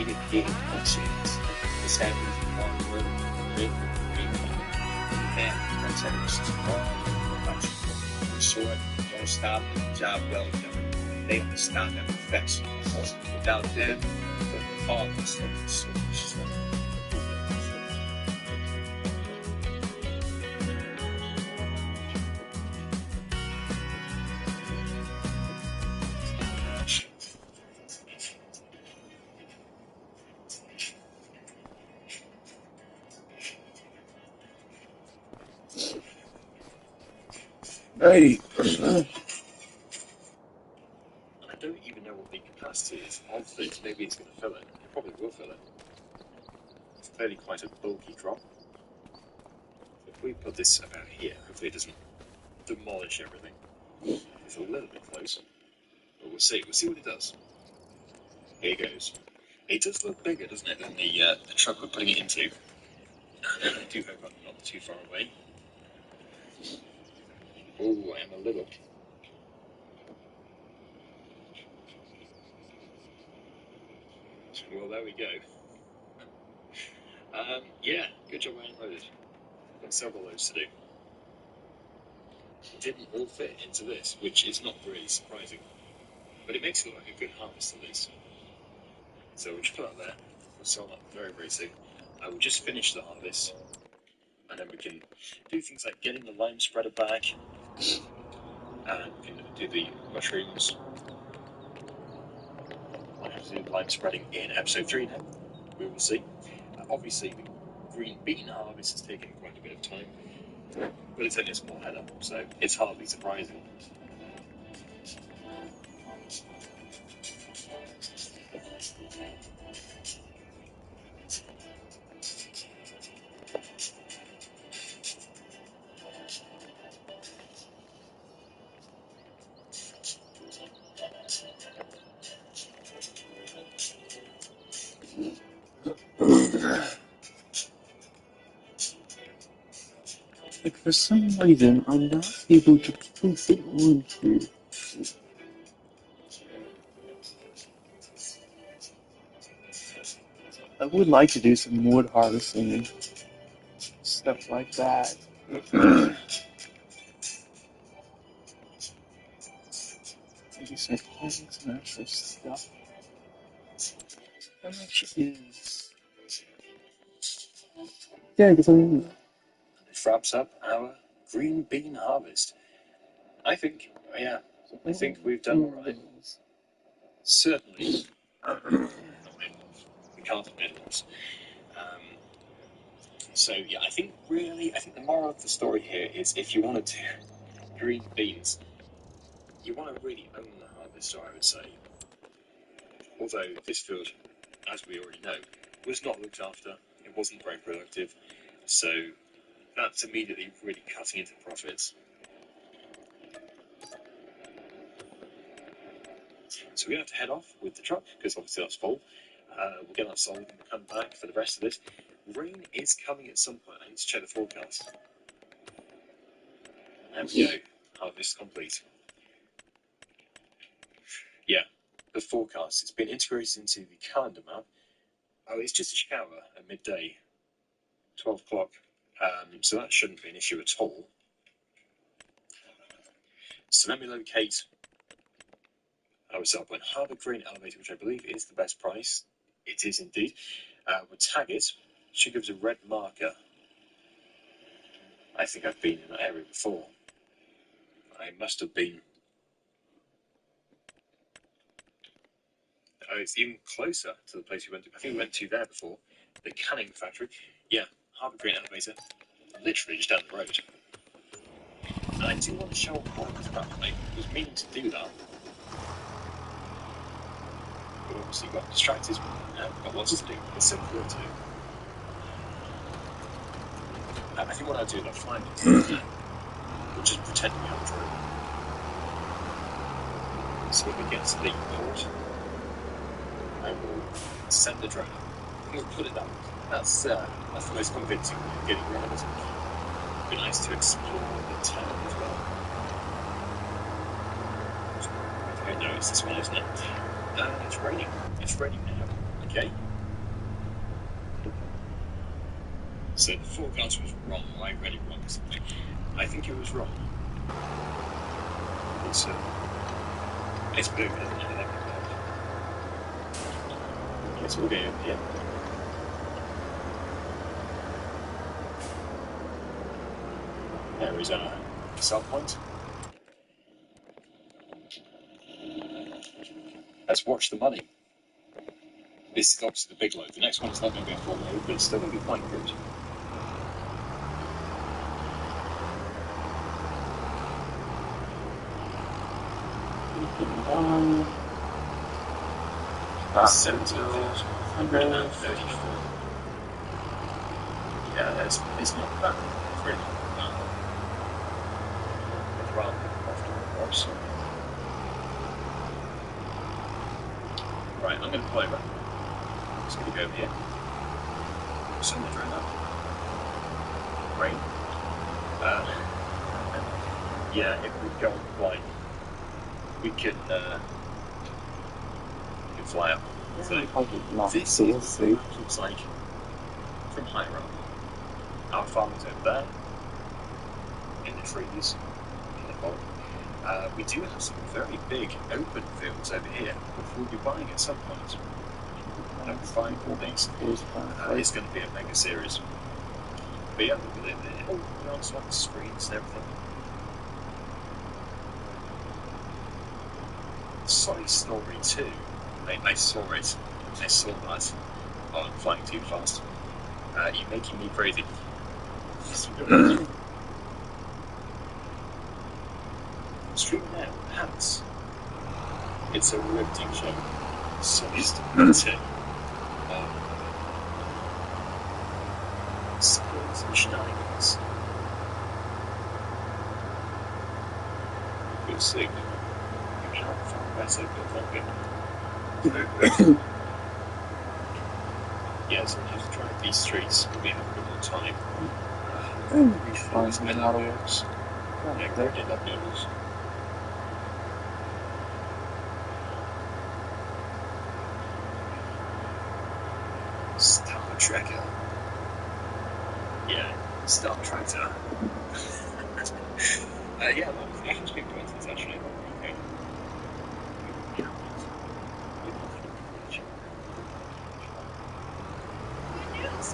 really big conscience. This happens in one word, big, and that's how it's much. We saw it, don't stop it, job well done. They understand that perfection. Without them, the harvest of the source. Hey, I don't even know what the capacity is of this. Maybe it's going to fill it. It probably will fill it. It's clearly quite a bulky drop. If we put this about here, hopefully it doesn't demolish everything. It's a little bit close, but we'll see. We'll see what it does. Here goes. It does look bigger, doesn't it, than the truck we're putting it into? And I do hope I'm not too far away. Oh, I am a little. Well, there we go. Yeah, good job I unloaded. Got several loads to do. It didn't all fit into this, which is not really surprising. But it makes it look like a good harvest at least. So we'll just put that there. We'll sell that very, very soon. I will just finish the harvest, and then we can do things like getting the lime spreader back, and we can do the mushrooms. I have to do lime spreading in episode 3 now. We will see. Obviously, the green bean harvest has taken quite a bit of time, but it's only a small header, so it's hardly surprising. like for some reason, I'm not able to place it on here. I would like to do some wood harvesting and stuff like that. Maybe some planks and actual stuff. How much is... Yeah, because I'm... This wraps up our green bean harvest. I think we've done all right. Certainly, not minerals. We can't have minerals. So yeah, I think the moral of the story here is if you want to do green beans, you want to really own the harvester, I would say. Although this field, as we already know, was not looked after, it wasn't very productive, so that's immediately really cutting into profits. So we have to head off with the truck, because obviously that's full. We'll get that sold and we'll come back for the rest of this. Rain is coming at some point. I need to check the forecast. There we go. Harvest complete. Yeah, the forecast. It's been integrated into the calendar map. Oh, it's just a shower at midday, 12 o'clock. So that shouldn't be an issue at all. So let me locate our sell point. Harbour Green Elevator, which I believe is the best price. It is indeed. We'll tag it. Should give us a red marker. I think I've been in that area before. I must have been. Oh, it's even closer to the place we went to. I think we went to there before. The canning factory. Yeah, Harbour Green Elevator. Literally just down the road. And I do want to show off work about it. I was meaning to do that. But obviously got distracted and got lots to do. It's simpler to do. I think what I'll do is I'll fly it. We'll just pretend we have a drone. So when we get to the port, I will send the drone. We'll put it that way. That's the most convincing way of getting around it. It'd be nice to explore the town as well. I know it's this one, isn't it? It's raining. It's raining now. Okay. So the forecast was wrong. I read it wrong or something. I think it was wrong. It's blue, isn't it? Okay, so we'll go over here. There is our sub point. Let's watch the money. This is obviously the big load. The next one is not going to be a full load, but it's still going to be quite good. About 17,134. Yeah, it's not bad. It's really not bad. It's rather profitable for us. Right, I'm going to pull over. I'm just going to go over here. Something right now. Great. Yeah, if we go on flight, we can fly up. So this looks like from higher up. Our farm is over there, in the trees, in the bog. We do have some very big open fields over here, which we'll be buying at some point. And we're buying all these. It's going to be a mega series. But yeah, look at it there. Oh, we also have the screens and everything. Sorry, Story 2. I saw it. I saw that. Oh, I'm flying too fast. You're making me crazy. Stream now, perhaps. It's a riveting show. Sorry, Story 2. Skills and shenanigans. Good signal. You can far better, but longer. Yeah, so just drive these streets, we have a bit more time. Find some waterworks. Yeah, go get that noodles. Star Trekker. Yeah, Star Tractor. Yeah, that was good coincidence actually. Okay.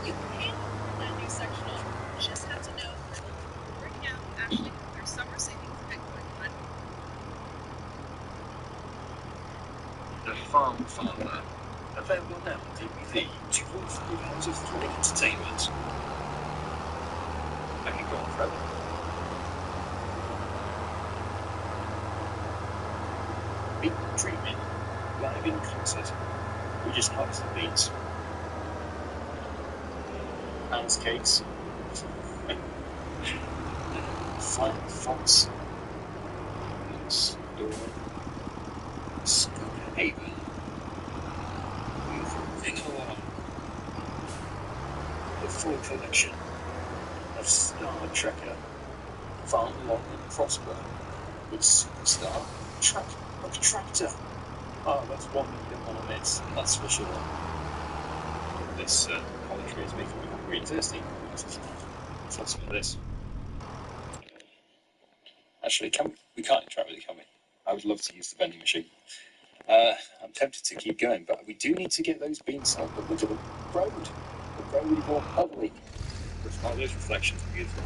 You can handle that new sectional. Just have to know right now, actually, there's summer savings Bitcoin fund. The Farm Farmer. Available now on DVD. 2.5 hours of thrilling entertainment. I can go on forever. Beat Dreaming. Live in concert. We just harvest the beats. Pounds cakes. Final Thoughts. Storm. Haven. Moving along. The full collection of Star Trekker. Farm long and prosper with Superstar Tractor. Oh, that's one you don't want to miss. That's for sure. This commentary is making me hungry and thirsty. Let's have some of this. Actually, we can't interact with it, can we? I would love to use the vending machine. I'm tempted to keep going, but we do need to get those beans sold. But look at the road. The road is all ugly. Oh, those reflections are beautiful.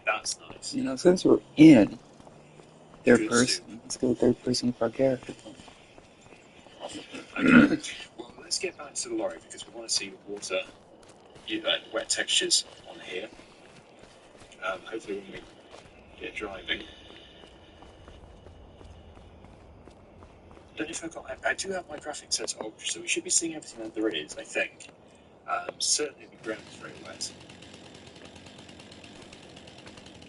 That's nice. You know, since we're in third Good person, let's go third person for our character. Okay. Well, let's get back to the lorry because we want to see the water, wet textures on here. Hopefully, when we get driving. Don't know if I've got. I do have my graphics set to ultra, so we should be seeing everything that there is. I think. Certainly, the ground is very wet.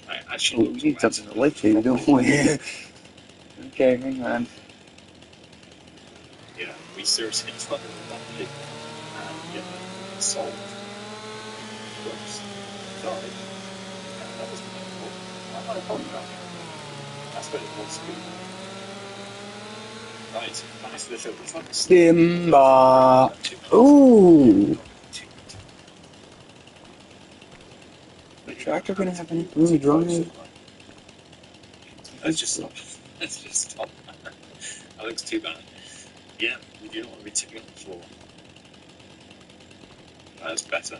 I actually Oh, we looked need wet. something to lift you, don't we? Okay, hang on. Yeah, we seriously need to look at that and get that solved. Whoops. Sorry. That wasn't my fault. Why am I apologizing? That's what it wants to be. Right, nice little. It's like a Simba. Too much. Ooh. Too much. The tractor gonna have any room drive? Let's just stop. Let's just stop. That looks too bad. Yeah, we do not want to be tipping on the floor. That's better.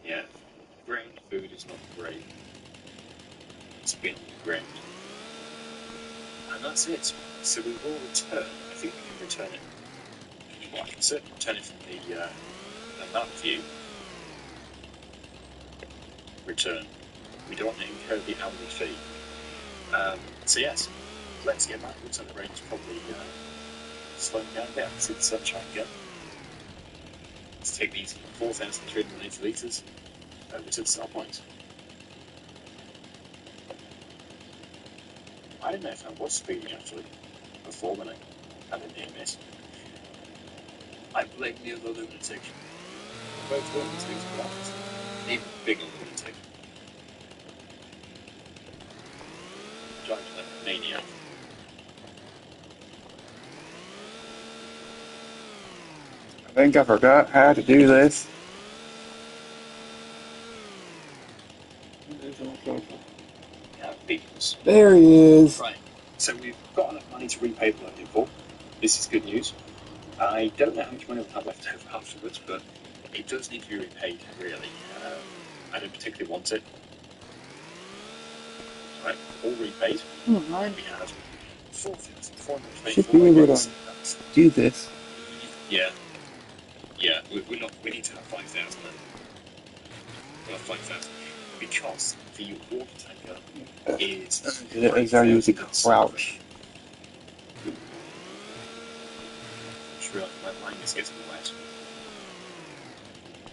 Yeah, ground food is not great. It's been on the ground. And that's it. So we will return. I think we can return it. Well, I can certainly return it from the map view. Return. We don't want to incur the hourly fee. So yes, let's get back. Looks like the rain's probably slowing down a bit. I can see the sunshine again. Let's take these 4,380 litres over to the start point. I don't know if I was speeding actually before when I didn't hear miss. I blame the other lunatic. Both lunatics, but even bigger lunatic. Driving like a maniac. I think I forgot how to do this. Yeah, beacons. There he is. Right, so we've got enough money to repay the loan in full. This is good news. I don't know how much money we'll have left over afterwards, but it does need to be repaid, really. I don't particularly want it. Right, all repaid. Alright. We had 4,424. Should be able to do this. Yeah. Yeah, we need to have 5,000 then. We'll have 5,000. Because the water tanker is. As I use a crouch. Just realised my line is getting wet.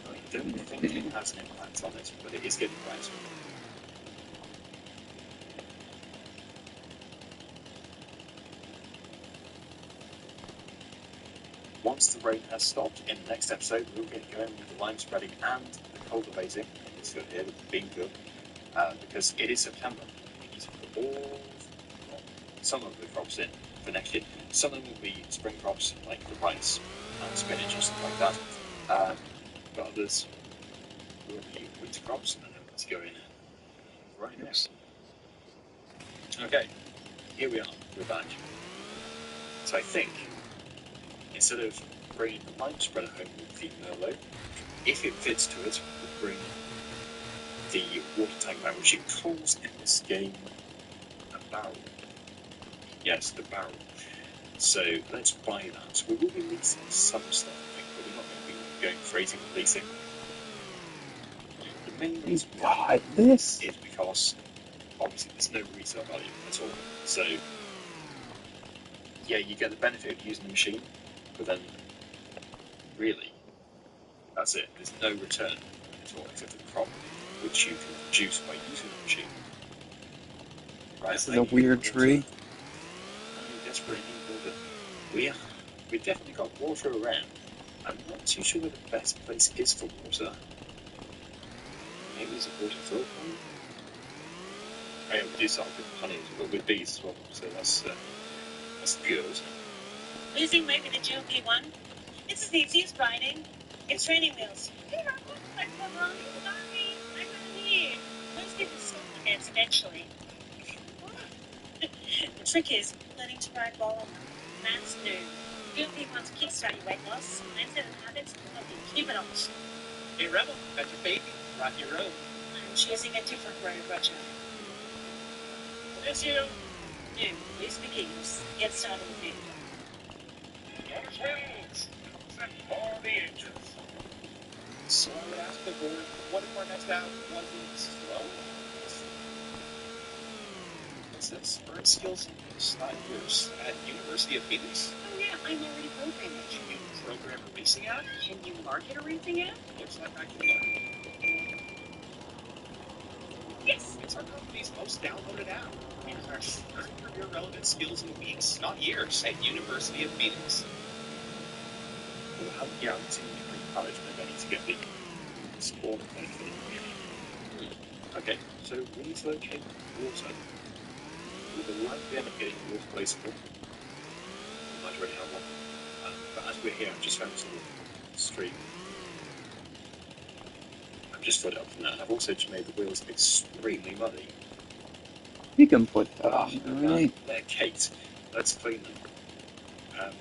I don't think it has an impact on it, but it is getting wet. Once the rain has stopped, in the next episode we'll get going with the lime spreading and the cultivating. It's good here with the bean field, because it is September. We need to put all some of the crops in for next year. Some of them will be spring crops like the rice and spinach and stuff like that. But others will be winter crops, and then let's go in right next. Okay, here we are. We're back. So I think, instead of bringing the lime spreader home with the Merlot, if it fits to it, we'll bring the water tank back, which it calls in this game a barrel. Yes, the barrel. So let's buy that. We will be leasing some stuff, I think, but we're not going to be going crazy with leasing. The main reason why This. is because obviously there's no resale value at all. So yeah, you get the benefit of using the machine, but then really that's it. There's no return at all except for the crop, which you can produce by using the machine. Right, This is a weird tree. I desperately need water. We definitely got water around. I'm not too sure where the best place is for water. Maybe it's a water fill point. Oh yeah, we do start with honey, but with bees as well, so that's good. Losing weight with a GLP-1? It's the easiest riding. It's training wheels. Hey, I'm sorry. I'm not here. Most people stop the dance eventually. The trick is learning to ride well on them. That's new. GLP-1s kickstart your weight loss, mindset and habits, help you keep it on. Hey Rebel, got your baby, rock your road. I'm choosing a different road, Roger. Miss you. New, loose beginnings. Get started with me. Yours wins. Set all the engines. So I would ask the board, what if our next out wasn't slow? What's this? Bird skills and use, not yours. At University of Phoenix. Oh yeah, I'm already programming. Can you program a racing app? Can you market a racing app? Looks like I can learn. Yes. It's our company's most downloaded app. Users earn career relevant skills in weeks, not years, at University of Phoenix. We'll have a guarantee encouragement of any to get the support benefit. Okay, so we need to locate water. we will likely end up getting a water placeable. We might already have one. But as we're here, I've just found this little stream. I've just filled it up from that. I've also just made the wheels extremely muddy. You can put that on, right? They're caked. Let's clean them.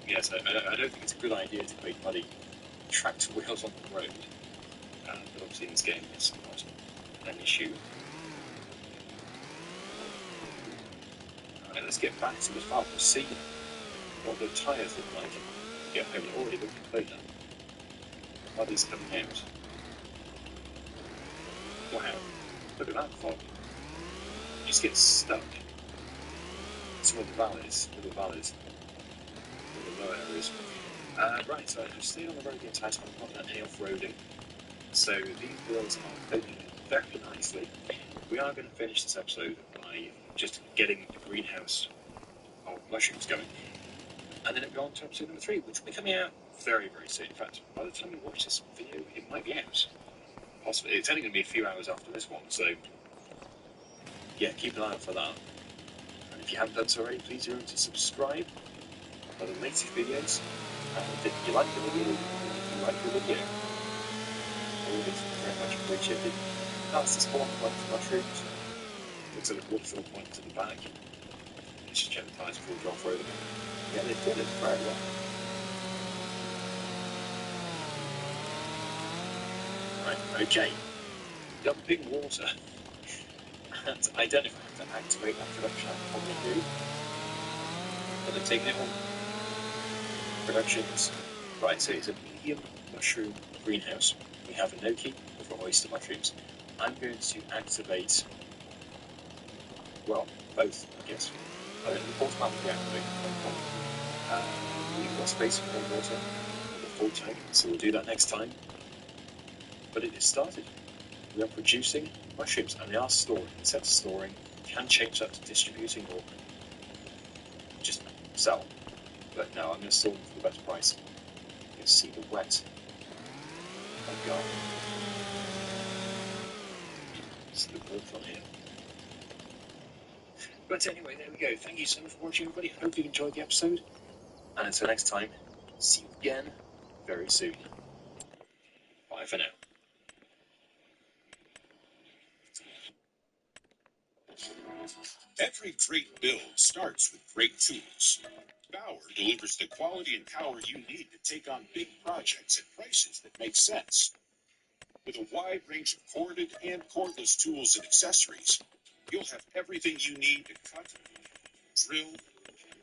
Yes, I don't think it's a good idea to make muddy tractor wheels on the road. But obviously in this game it's not an issue. Alright, let's get back to the farm. We'll see what the tyres look like. Yeah, they're already looking cleaner. Muddy's coming out. Wow, look at that fog. You just get stuck. Some of the valleys, little valleys, little low areas. Right, so I've stayed on the road the entire time, I've not done any off-roading. So these wheels are coping very nicely. We are going to finish this episode by just getting the greenhouse of mushrooms going. And then it'll go on to episode number 3, which will be coming out very, very soon. In fact, by the time you watch this video, it might be out. Possibly. It's only going to be a few hours after this one, so yeah, keep an eye out for that. And if you haven't done so already, please remember to subscribe for the latest videos. And if you like the video, always very much appreciated. That's the spawn point for mushrooms. Looks like a waterfall point to the back. Let's just check the tyres before we go off-road. Yeah, they did it very well. Right, okay. Dumping water. And I don't know if I have to activate that production. I probably do. But they've taken it on. Productions. Right, so it's a medium mushroom greenhouse. We have enoki, we've got oyster mushrooms. I'm going to activate, well, both, I guess. The fourth one we activate. We've got space for more water with a full tank, so we'll do that next time. But it is started. We are producing mushrooms, and they are storing. Instead of storing, can change that to distributing or just sell. But no, I'm going to store them for the best price. You can see the wet. Oh my god. See the warmth on here. But anyway, there we go. Thank you so much for watching, everybody. Hope you enjoyed the episode. And until next time, see you again very soon. Bye for now. Every great build starts with great tools. Bauer delivers the quality and power you need to take on big projects at prices that make sense. With a wide range of corded and cordless tools and accessories, you'll have everything you need to cut, drill,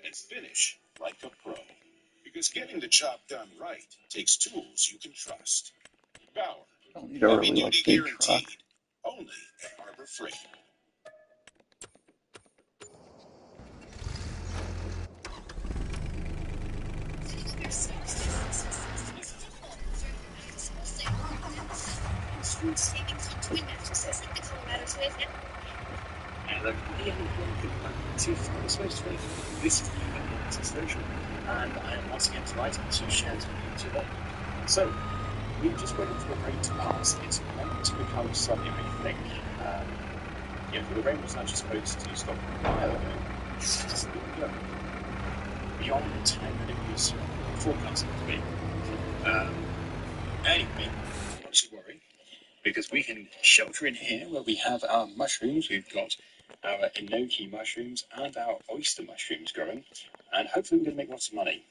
and finish like a pro. Because getting the job done right takes tools you can trust. Bauer, Don't need a really heavy-duty big truck. guaranteed, only at Harbor Freight. Savings on twin mattresses at the Colorado Toys Network. And the only one thing back to the Space Today. This is the latest version, and I am once again delighted to share it with you today. So, we've just waited for the rain to pass. It's meant to become sunny, I think. The rain was actually supposed to stop a while ago. It's just beyond the time that it was forecasted to be. Anyway, not to worry, because we can shelter in here where we have our mushrooms. We've got our enoki mushrooms and our oyster mushrooms growing, and hopefully we're going to make lots of money.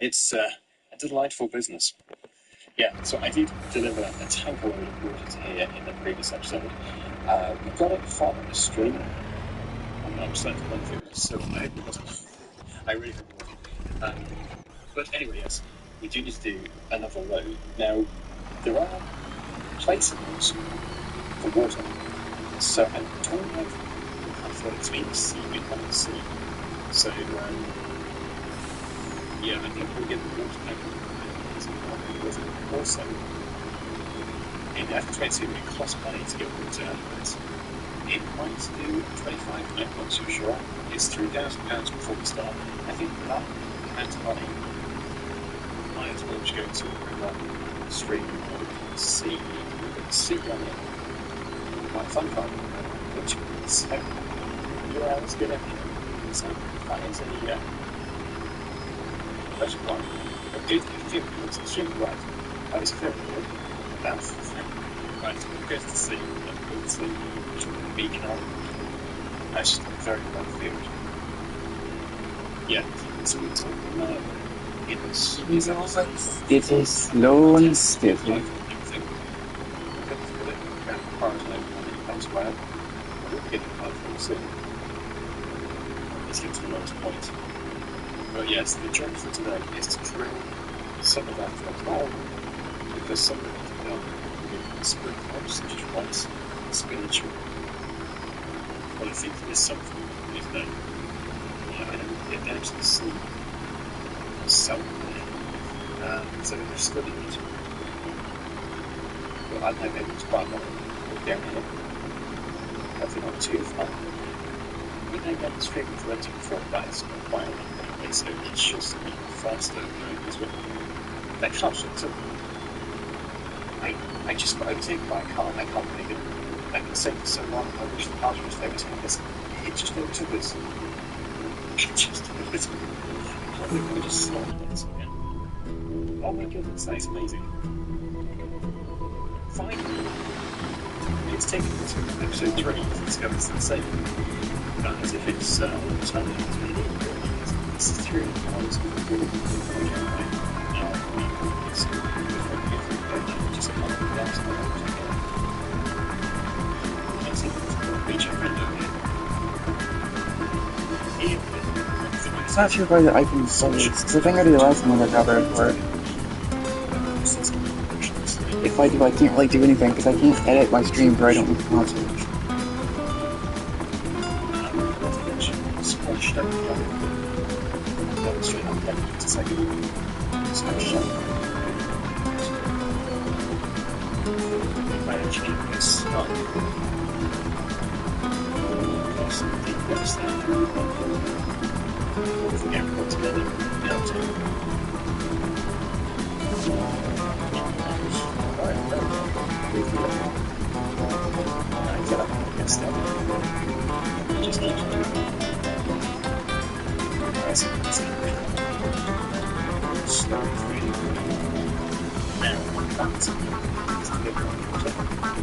It's a delightful business. Yeah, so I did deliver a tank load of water to here in the previous episode. We got it from the stream. I'm starting to run through this, so I hope it wasn't. I really hope it wasn't. But anyway, yes, we do need to do another load. Now, there are placeables for water, so I don't know how far it's been seaweed on the sea. So, yeah, I think we'll get the water tank. Also, in F20 it costs money to get water out of this. It might do 25, I'm not too sure. It's £3,000 before we start. I think that amount of money might as well just go to a river, stream, or sea. Sea running. Quite fun fun. which is yeah, that's good. So that is a that's one. A good few looks extremely right. That is very good. That's the thing. Right, good to see. Good to see. Beacon on. That's just very well field. Yeah, so it's It is slow and steady. Everything. Part of it comes well. We're getting quite full soon. Let's get to the lowest point. But yes, the job for today is to drill some of that hole because some of it is done with spring pipes, such as rice and spinach. Well, I think there's something is that I don't actually see salt there. So they're studying it. But I know maybe it's quite a lot down here. Hopefully not too far. We know that the stream was rented before, but it's not quite a lot. So it's just faster going as well. That car shut up. I just got overtaken by a car. I can't believe it. I've been saying for so long, I wish the cars would overtake us. It just overtook us. It just overtook us. I think we just stopped once again. Oh my goodness, that is amazing. Finally. It's taken us to episode 3 to discover it's the same. As if it's all the time. This is 3 hours of a really good project, right? It's just a couple of days ago. Let's see if it's a beach and friend over here. It's not sure why the icon saves, because I think I did the last one I covered for it. If I do, I can't like do anything because I can't edit my stream where I don't want to. Splashed up straight up there. It's like splashed up. If I actually get this up, there's some deep rocks there. If we get put together, we'll be able to. Just keep doing it. Slow through. Now, that's to get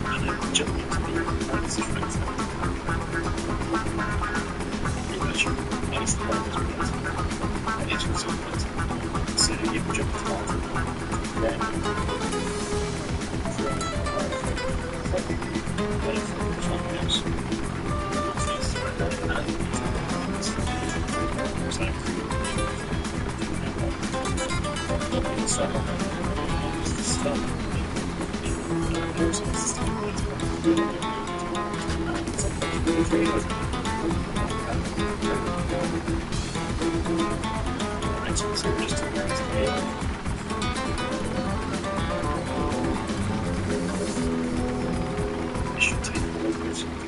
and then jump into the points of friends. Pretty much, at least the point we get. And it's also point. So you can jump into the then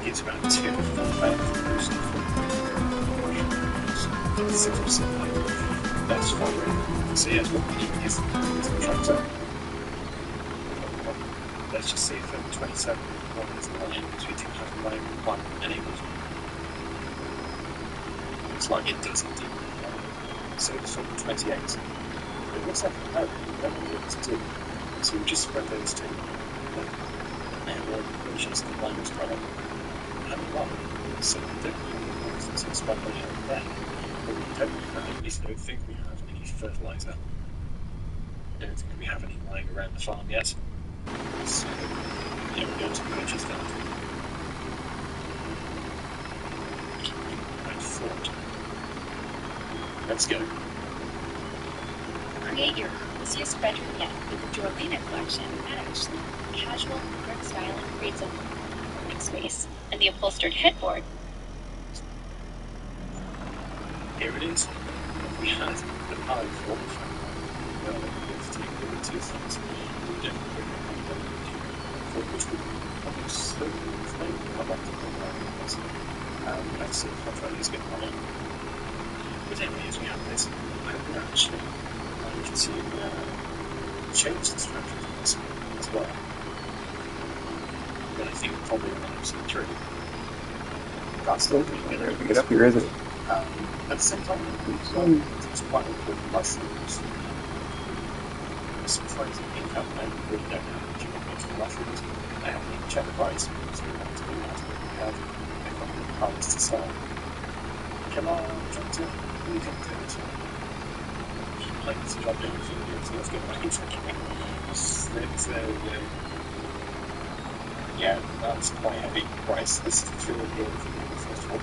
it's about 2 6%. That's fine. So yeah, what we need is the tractor. Let's just see if 27 is lying because we do have line 1 enabled. Looks like it does indeed. So it's from 28. It looks like I don't know what to do. So we just spread those two. And then we'll just the line was running. And 1. So we don't have so it's spread on there. But we don't have, at least I don't think we have any fertilizer. I don't think we have any lying around the farm yet. So yeah, we'll be able to purchase that. And Ford. Let's go. Create your coziest bedroom yet with the Dorlena collection at Ashley. Casual, brick style creates a living space, and the upholstered headboard. Here it is. We had the pie for well, let's take the 2 things. We definitely for which we probably slowly come back to the let's see how far these get on. But anyway, as we have this, I would actually like to change the structure of this as well. But I think probably 100% true. That's good. Yeah, they're pick it up here, is it? At the same time, it's quite important mushrooms. Sometimes in income, and we don't have much of mushrooms. I haven't even checked the price, so we have to do that. We have a couple of cards to sell. Come on, Tractor, we can do it. Like this job doing so let's get back into it. Yeah, that's quite a heavy price. This is the real deal for the first one.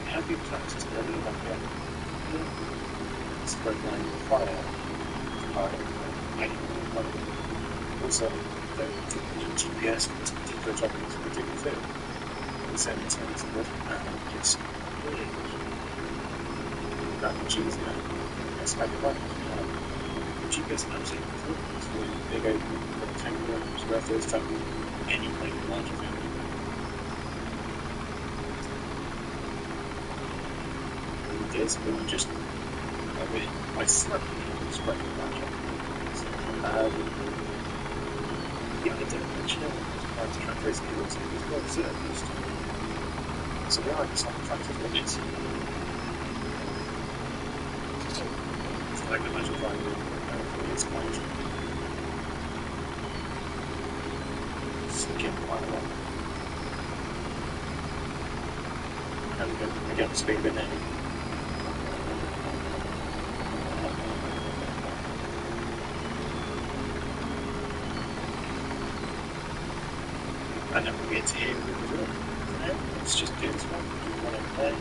Have you planned to go in like that? Spread line of fire. Also, the GPS particular job is particularly thin. The same in terms of it, and it's really that much easier. It's like a the GPS is absolutely full. It's really big open rectangular square footage track any kind of large event. It is, but we just I slightly spread the magic. Yeah, I didn't mention it. The tractor is well serviced. So we are just on the tractor limits. It's like the magic driver. It's quite sticking quite a lot. There we go. Again, speed bit now. And then we get to here with the drill. Let's just do this one over there.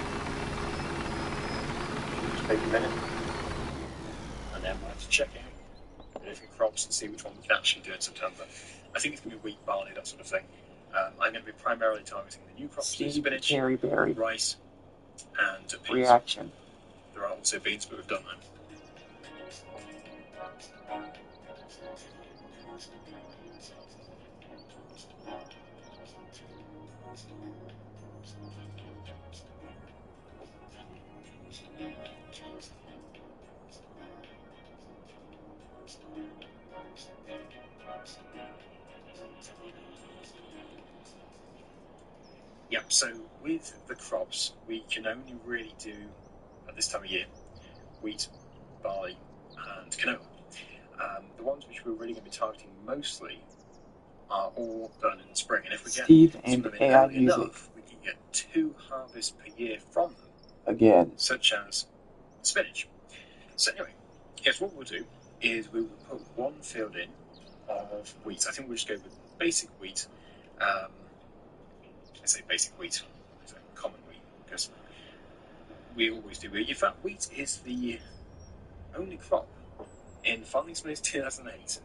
Just take a minute. And then we'll have to check out the different crops and see which one we can actually do in September. I think it's going to be wheat, barley, that sort of thing. I'm going to be primarily targeting the new crops, spinach, cherry berry, rice, and peas. reaction. There are also beans, but we've done that. Yeah, so with the crops, we can only really do, at this time of year, wheat, barley, and canola. The ones which we're really going to be targeting mostly are all done in the spring, and if we get Steve some and of them in AI early music enough, we can get 2 harvests per year from them, again. such as spinach. So anyway, yes, what we'll do is we will put one field in of wheat. I think we'll just go with basic wheat. I say basic wheat, it's a common wheat, because we always do. In fact, wheat is the only crop in Farming Simulator 2008.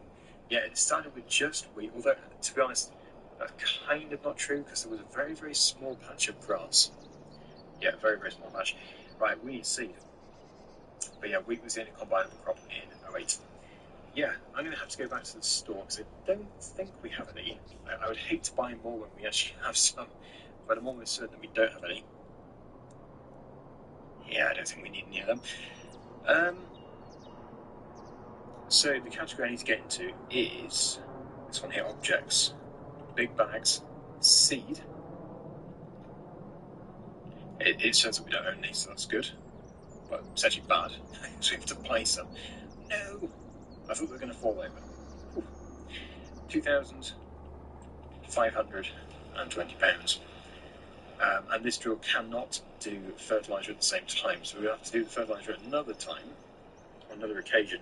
Yeah, it started with just wheat, although, to be honest, that's kind of not true, because there was a very, very small patch of grass. Yeah, very, very small patch. Right, we need seed. But yeah, wheat was the only combinable crop in 08. Yeah, I'm going to have to go back to the store, because I don't think we have any. I would hate to buy more when we actually have some, but I'm almost certain that we don't have any. Yeah, I don't think we need any of them. So the category I need to get into is this one here, objects, big bags, seed. It says that we don't own these, so that's good. But it's actually bad, so we have to place them. No! I thought they were going to fall over. 2,520 pounds. And this drill cannot do fertiliser at the same time, so we have to do the fertiliser at another time, or another occasion.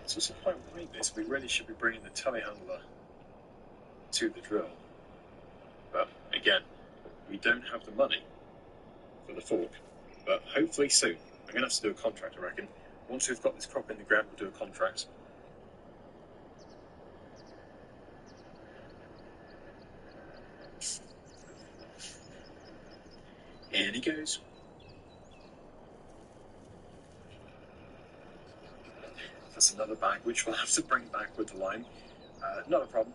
It's also quite right this. We really should be bringing the telehandler to the drill. But again, we don't have the money for the fork. But hopefully soon. I'm going to have to do a contract, I reckon. Once we've got this crop in the ground, we'll do a contract. In he goes. That's another bag which we'll have to bring back with the line. Not a problem.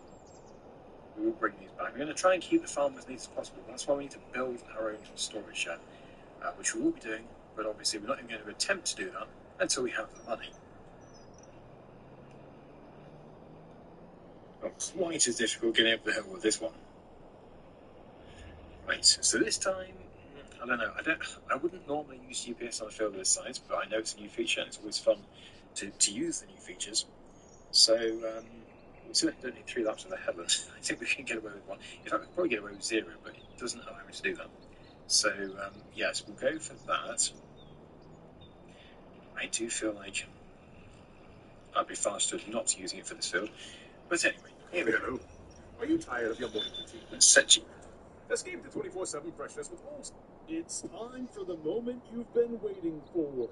We will bring these back. We're going to try and keep the farm as neat as possible. That's why we need to build our own storage shed, which we will be doing, but obviously we're not even going to attempt to do that until we have the money. Oh, quite as difficult getting up the hill with this one. Right, so this time, I don't know. I wouldn't normally use GPS on a field this size, but I know it's a new feature, and it's always fun to use the new features. So we certainly don't need 3 laps of the headlands. I think we can get away with 1. In fact, we can probably get away with 0, but it doesn't allow me to do that. So yes, we'll go for that. I do feel like I'd be faster not using it for this field. But anyway, here we go. Hello. Are you tired of your morning routine? Let's set you. Escape the 24/7 freshness with All. It's time for the moment you've been waiting for.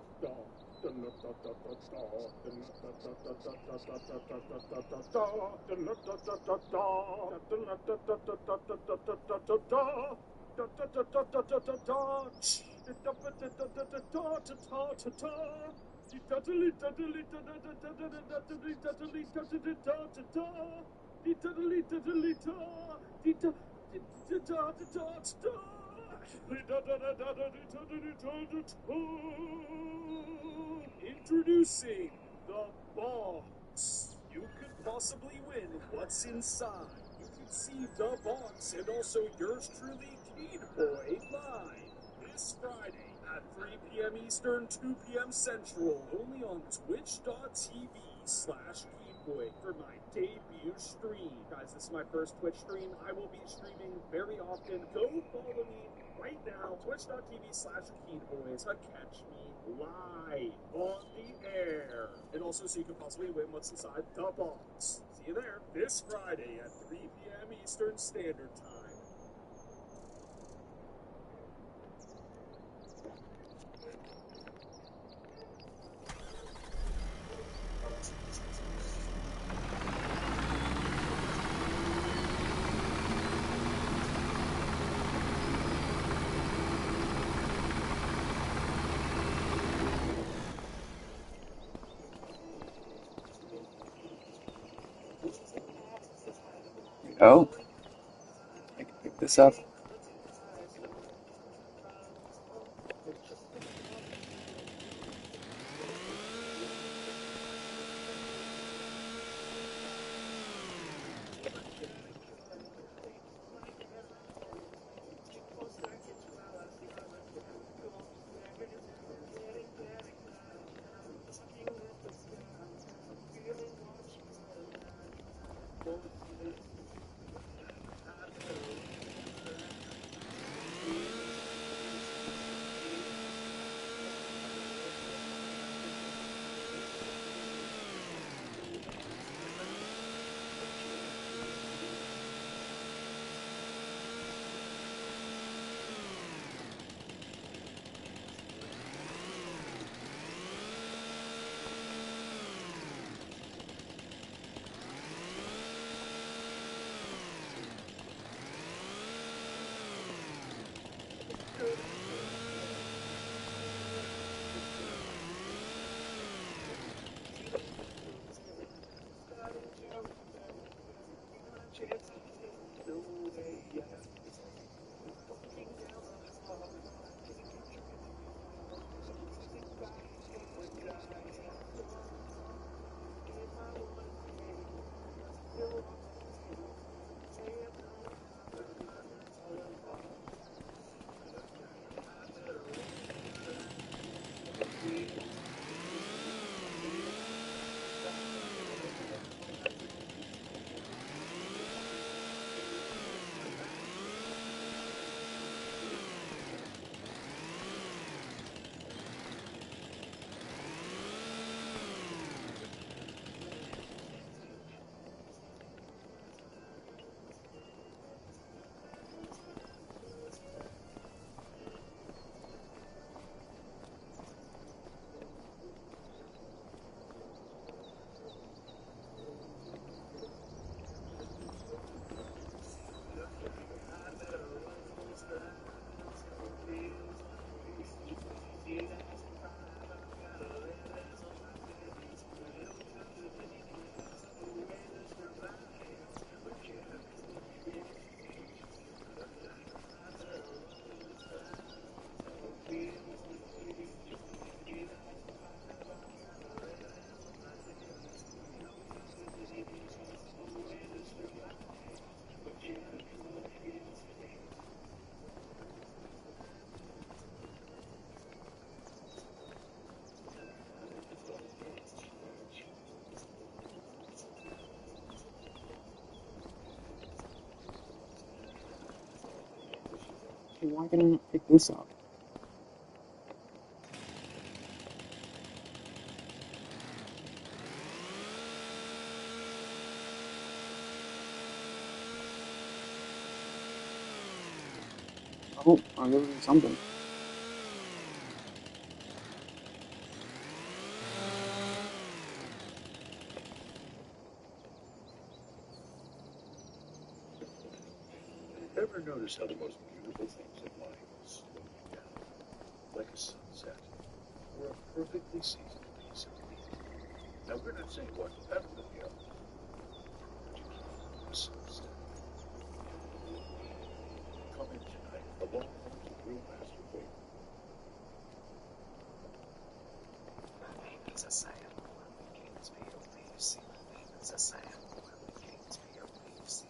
Introducing the box. You could possibly win what's inside. You can see the box and also yours truly, Keen Boy, live this Friday at 3 p.m. Eastern, 2 p.m. Central, only on twitch.tv/KeenBoy for my debut stream. Guys, this is my first Twitch stream. I will be streaming very often. Go follow me right now, twitch.tv/KeenBoy to catch me live on the air. And also so you can possibly win what's inside the box. See you there this Friday at 3 p.m. Eastern Standard Time. Oh, I can pick this up. Why didn't I pick this up? Oh, I'm doing something. Ever notice how the most beautiful things in life slow you down, like a sunset or a perfectly seasoned piece of meat? Now, we're not saying watch Peppermint Hill, a sunset. Come in tonight, along with the Brewmaster Wait. It's a sign of when the kings be your leaves. It's a sign of when the kings be your leaves.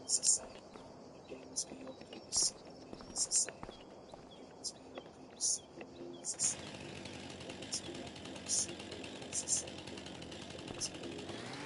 It's a sign of when the kings be your leaves. It's a sign of when the kings be your leaves. It's a sign of when the kings be your leaves. It's a sign of when the kings be your leaves.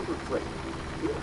number plate. Good.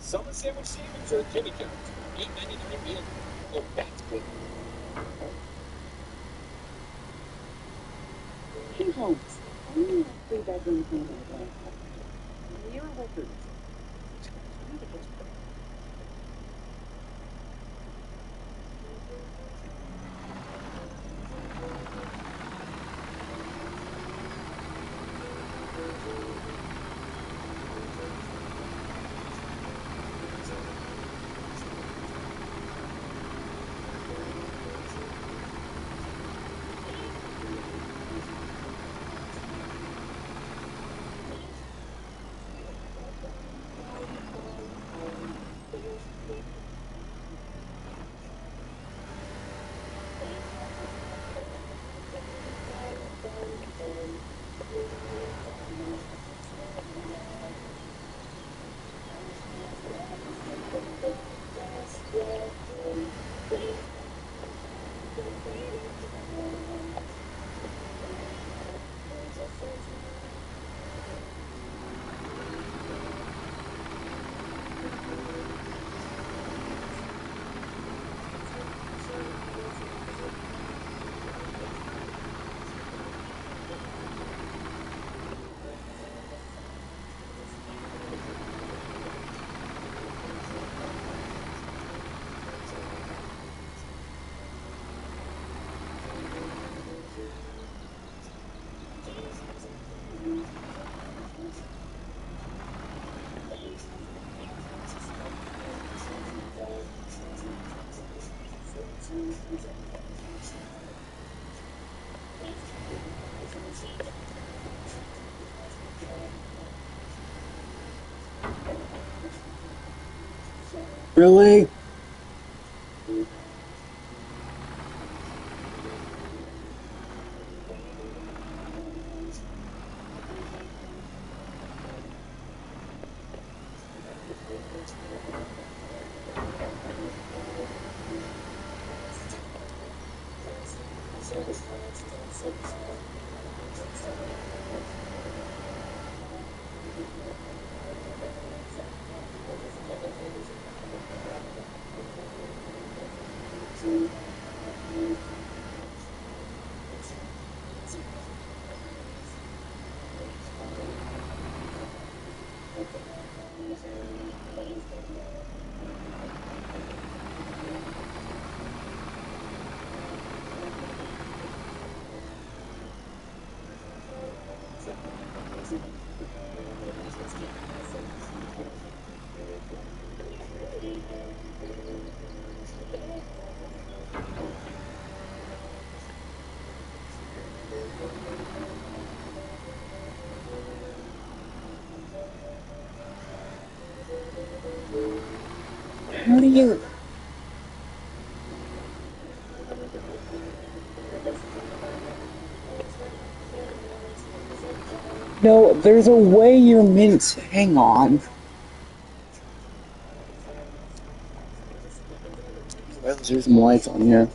Summer sandwich savings or Jimmy John's. $8.99 meal. Oh, that's good. Two homes. Only a 3-bedroom home. Your records. Really? How do you... No, there's a way you're meant to... Hang on. Well, there's some lights on here.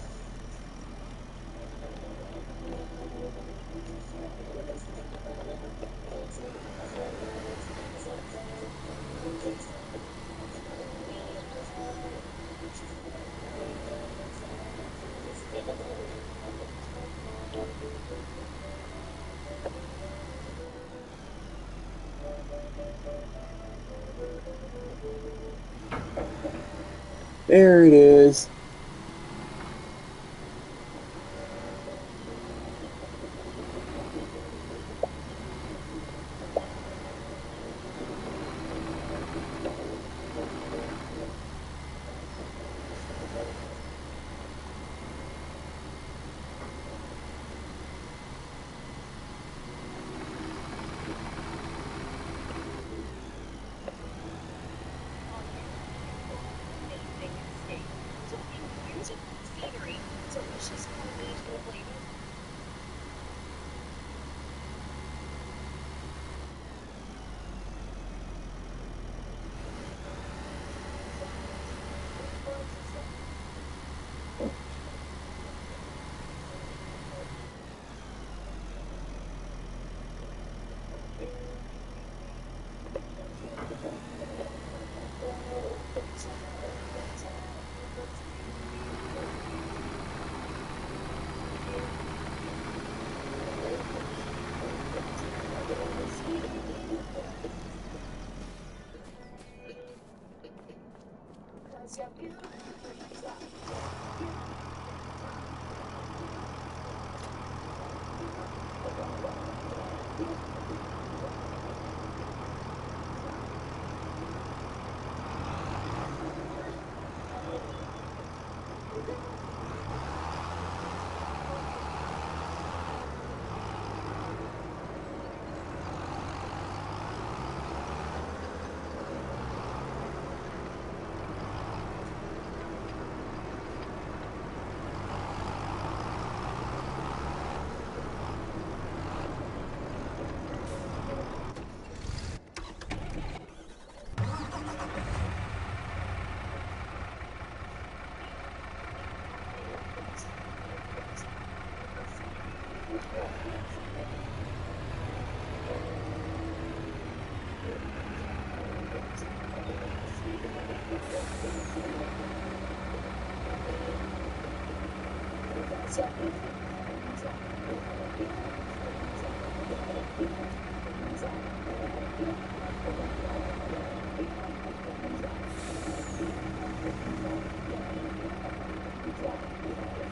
There it is.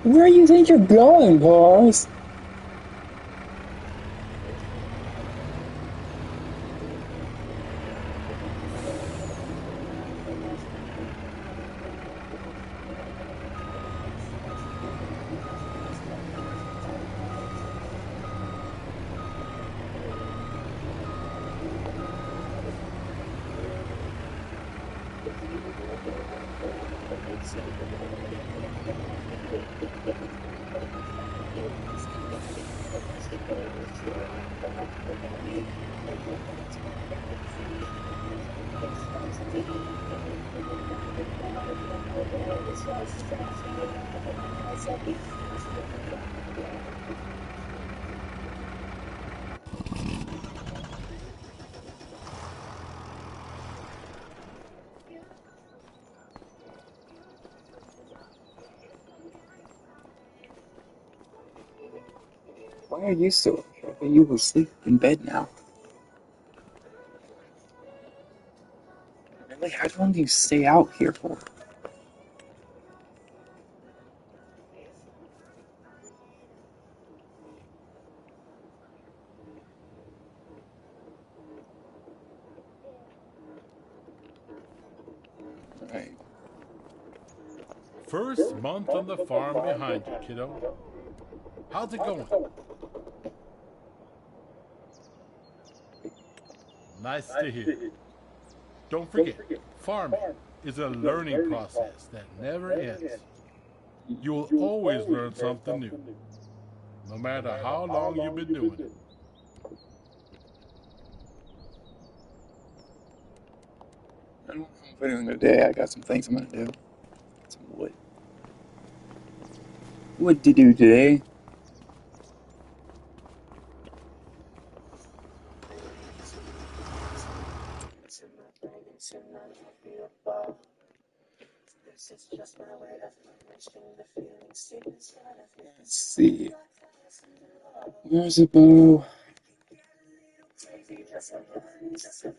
Where do you think you're going, boss? Why are you still up here? I thought you were asleep in bed now. Really? How long do you stay out here for? Right. First month on the farm behind you, kiddo. How's it going? Nice to hear. Don't forget, farming is a learning process that never ends. You will always learn something new, no matter how long you've been doing it. I don't know if I'm doing today. I got some things I'm gonna do. Some wood. What to do today? Let's see. Where's the bow?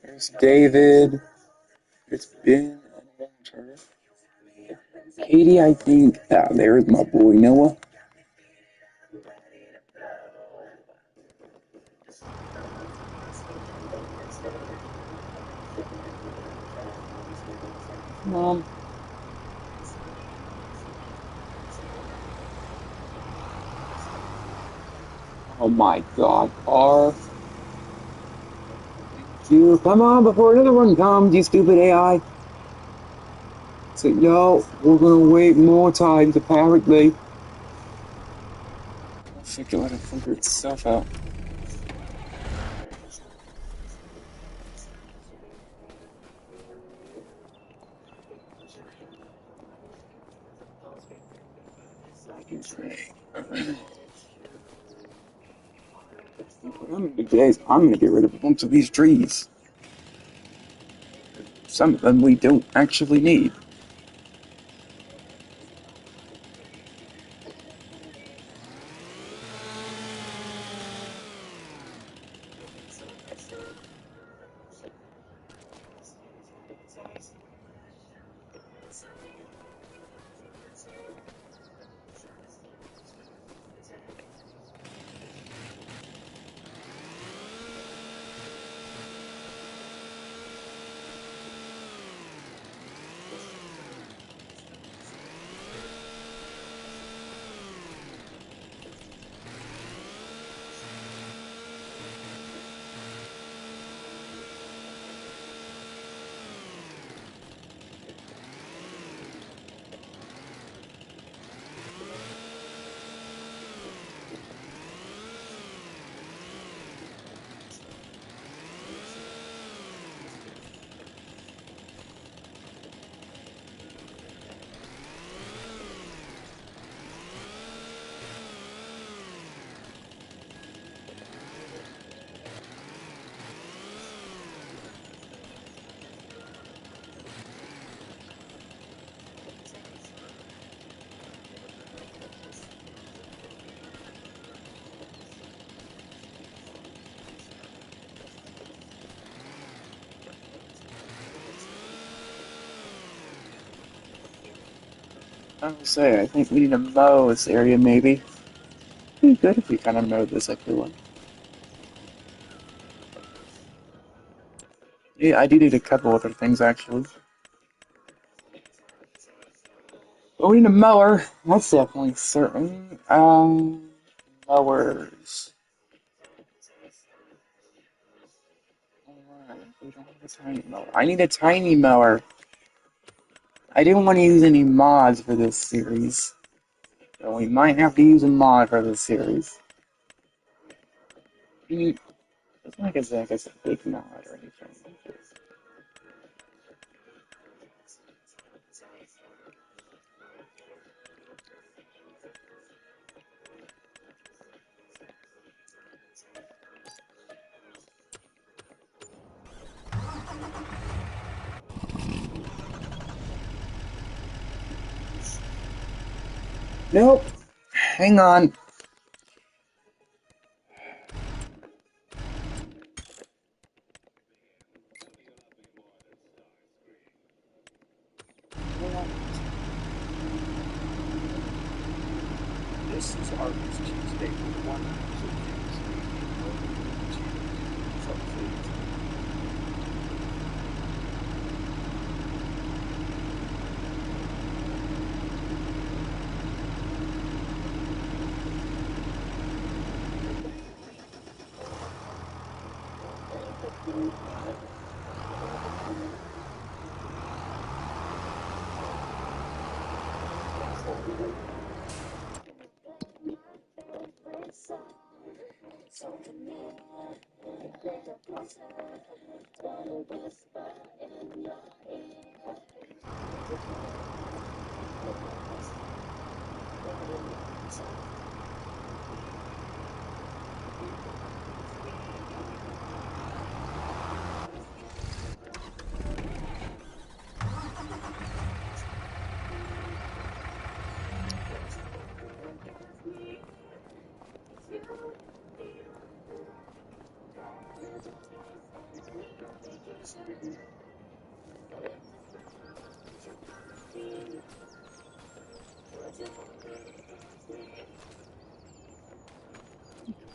There's David. There's Ben and Walter. Katie, I think. Ah, there's my boy Noah. Mom. Oh my god, R. You come on before another one comes, you stupid AI. So, yo, we're gonna wait more times, apparently. I'll figure out to figure itself out. What I'm gonna do today is I'm gonna get rid of a bunch of these trees. Some of them we don't actually need. I will say, I think we need to mow this area, maybe. It'd be good if we kind of mowed this, I feel like. Yeah, I do need a couple other things, actually. But we need a mower. That's definitely certain. Mowers. Alright, we don't have a tiny mower. I need a tiny mower. I didn't want to use any mods for this series. So we might have to use a mod for this series. It's not like it's a big mod or anything. Nope. Hang on. This is Harvest Tuesday, 1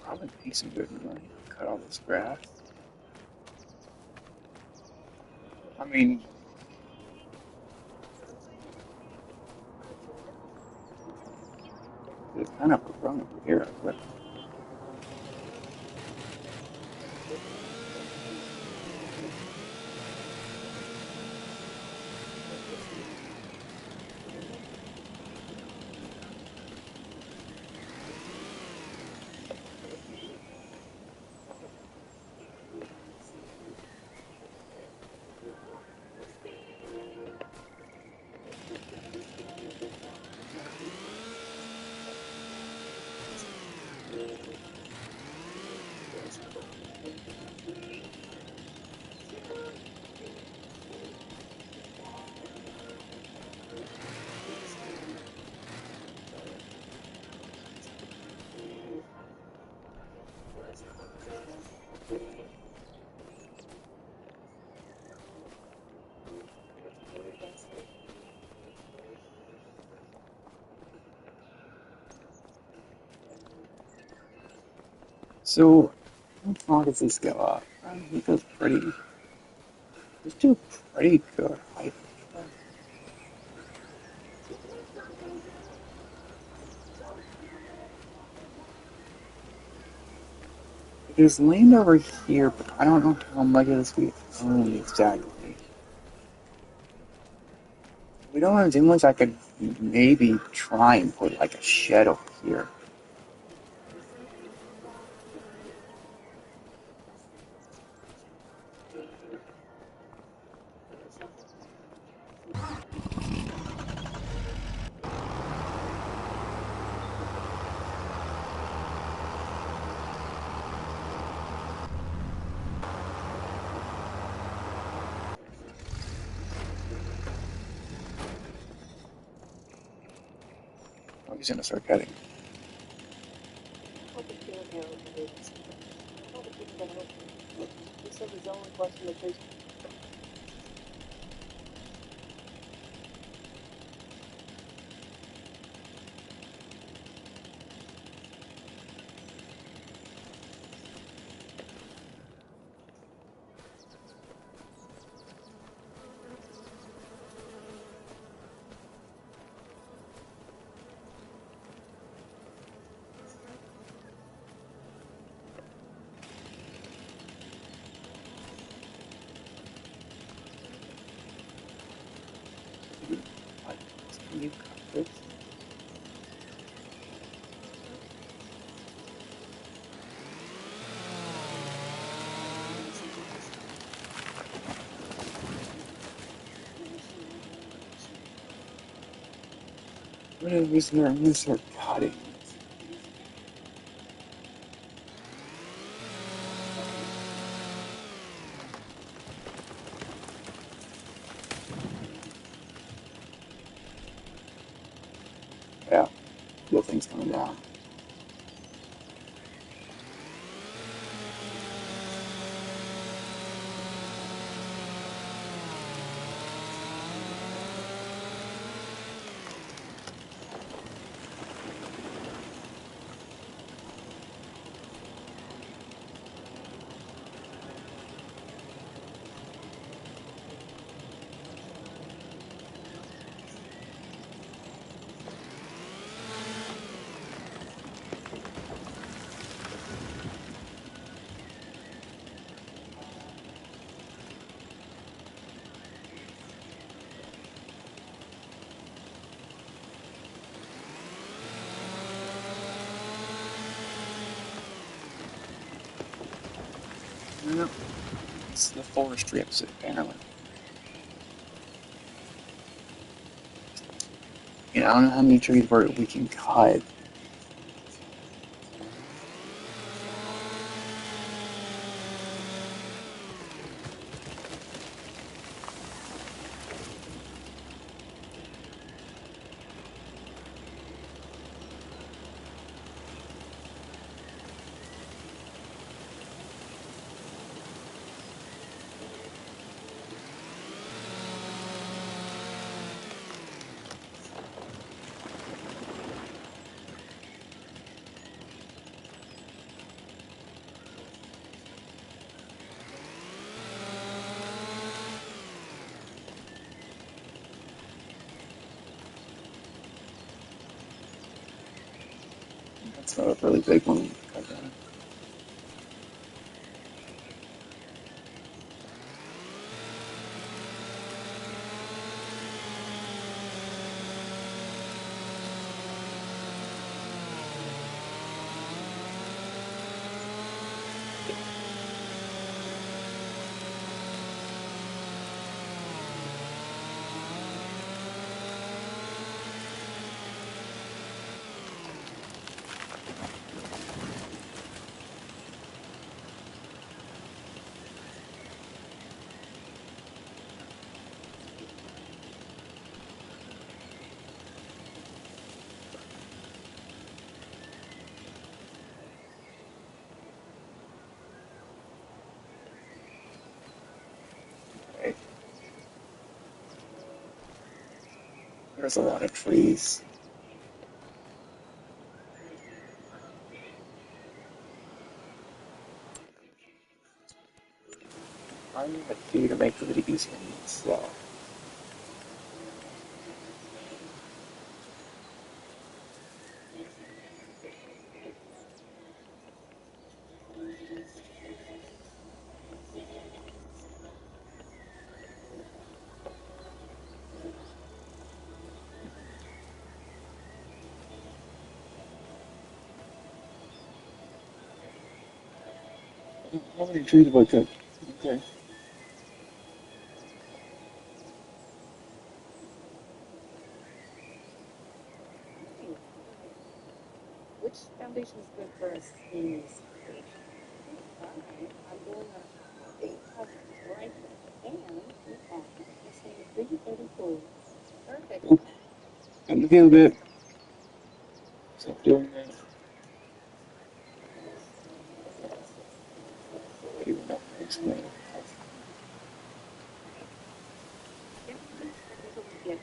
Probably make some good money. Cut all this grass. I mean, it's kind of a run over here, but so how far does this go up? He goes pretty. Let's do pretty good height. There's land over here, but I don't know how much of this we own exactly. We don't have too much. I could maybe try and put like a shed over here. Oh, he's gonna start cutting. You got this. Whatever is there, I'm gonna start cutting. Yeah, the thing's coming down. No, it's the forestry episode, apparently. You know, I don't know how many trees we can cut. That's a really big one. Cut down. Okay. There's a lot of trees. I'm gonna do to make the videos here so. How many trees have I cut? Okay. Which foundation is good for a sneeze foundation? Alright, I'm going on 8,000 right there. And we have the same 334. Perfect. Ooh, got to feel good. Stop doing that. Even though it's me. Yeah.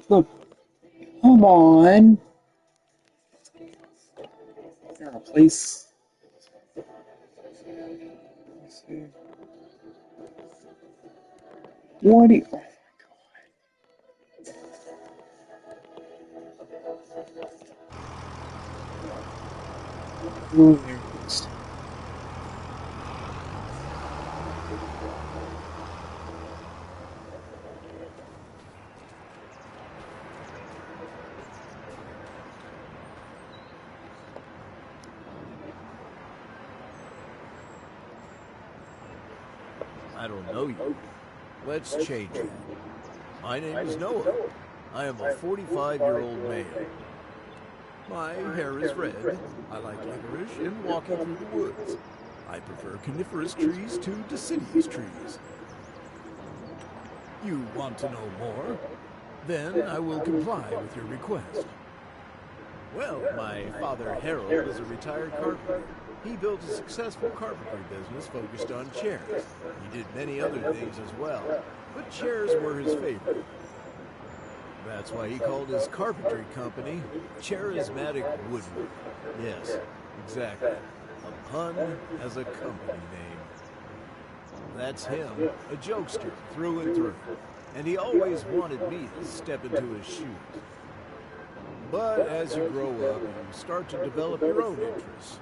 Look, come on. Is there a place? Let's see. What do you... Oh, there it is. I don't know you. Let's change that. My name is Noah. I am a 45-year-old male. My hair is red. I like licorice and walking through the woods. I prefer coniferous trees to deciduous trees. You want to know more? Then I will comply with your request. Well, my father Harold is a retired carpenter. He built a successful carpentry business focused on chairs. He did many other things as well, but chairs were his favorite. That's why he called his carpentry company Charismatic Woodwork. Yes, exactly. A pun as a company name. That's him, a jokester through and through, and he always wanted me to step into his shoes. But as you grow up, you start to develop your own interests,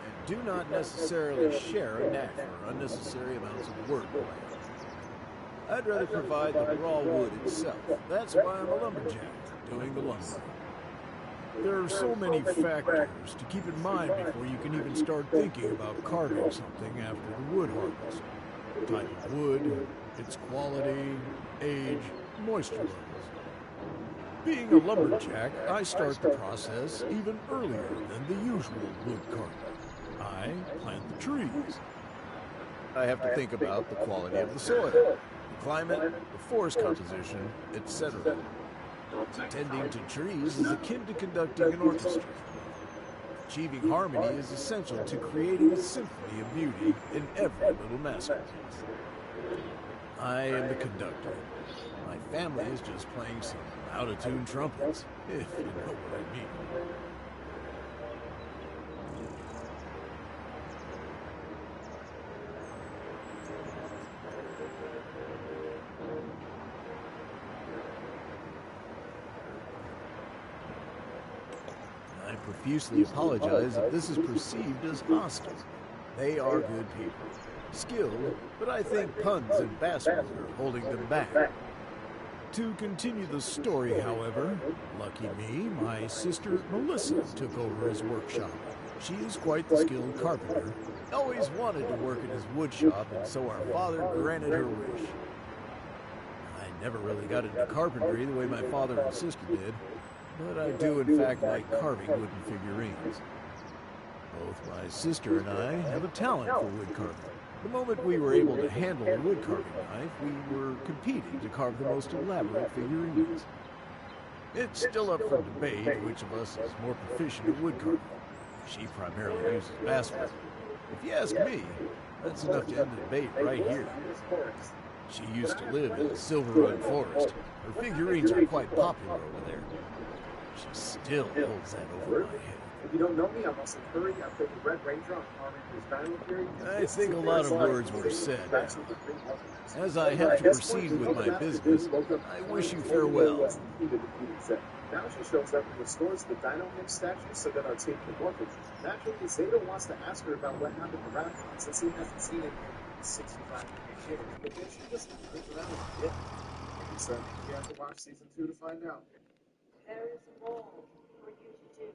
and do not necessarily share a knack for unnecessary amounts of wordplay. I'd rather provide the raw wood itself. That's why I'm a lumberjack, doing the lumbering. There are so many factors to keep in mind before you can even start thinking about carving something after the wood harvest. Type of wood, its quality, age, moisture levels. Being a lumberjack, I start the process even earlier than the usual wood carver. I plant the trees. I have to think about the quality of the soil, the climate, the forest composition, etc. Tending to trees is akin to conducting an orchestra. Achieving harmony is essential to creating a symphony of beauty in every little masterpiece. I am the conductor. My family is just playing some out-of-tune trumpets, if you know what I mean. I profusely apologize if this is perceived as hostile. They are good people. Skilled, but I think puns and basswood are holding them back. To continue the story, however, lucky me, my sister Melissa took over his workshop. She is quite the skilled carpenter, always wanted to work in his wood shop, and so our father granted her wish. I never really got into carpentry the way my father and sister did, but I do in fact like carving wooden figurines. Both my sister and I have a talent for wood carving. The moment we were able to handle a wood carving knife, we were competing to carve the most elaborate figurines. It's still up for debate which of us is more proficient at wood carving. She primarily uses basswood. If you ask me, that's enough to end the debate right here. She used to live in the Silver Run Forest. Her figurines are quite popular over there. She still holds that over my head. If you don't know me, I'm Austin Curry. I played the Red Ranger on Power Rangers Battle Fury. I think a lot of words were said now. As I have to proceed with my business, I wish you farewell. Now she shows up and restores the Dino Him statue so that our team can work it. Naturally, Zeta wants to ask her about what happened to Radcon since he hasn't seen it in 65 years. But then she just turns around and so you have to watch season 2 to find out. There is more for you to do.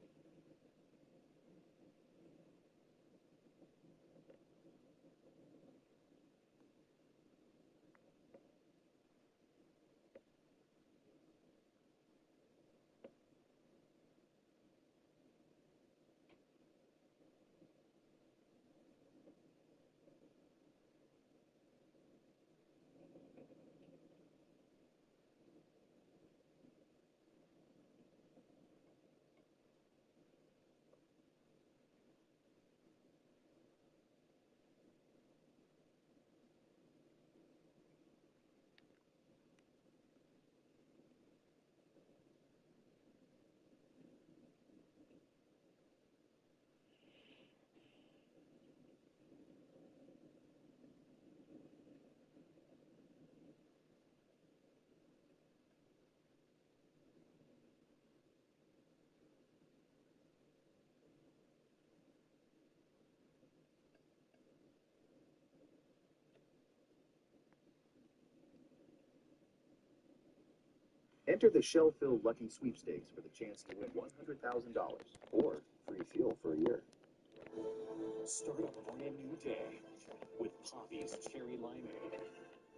Enter the Shell-filled Lucky Sweepstakes for the chance to win $100,000 or free fuel for a year. Start a brand new day with Poppy's Cherry Limeade,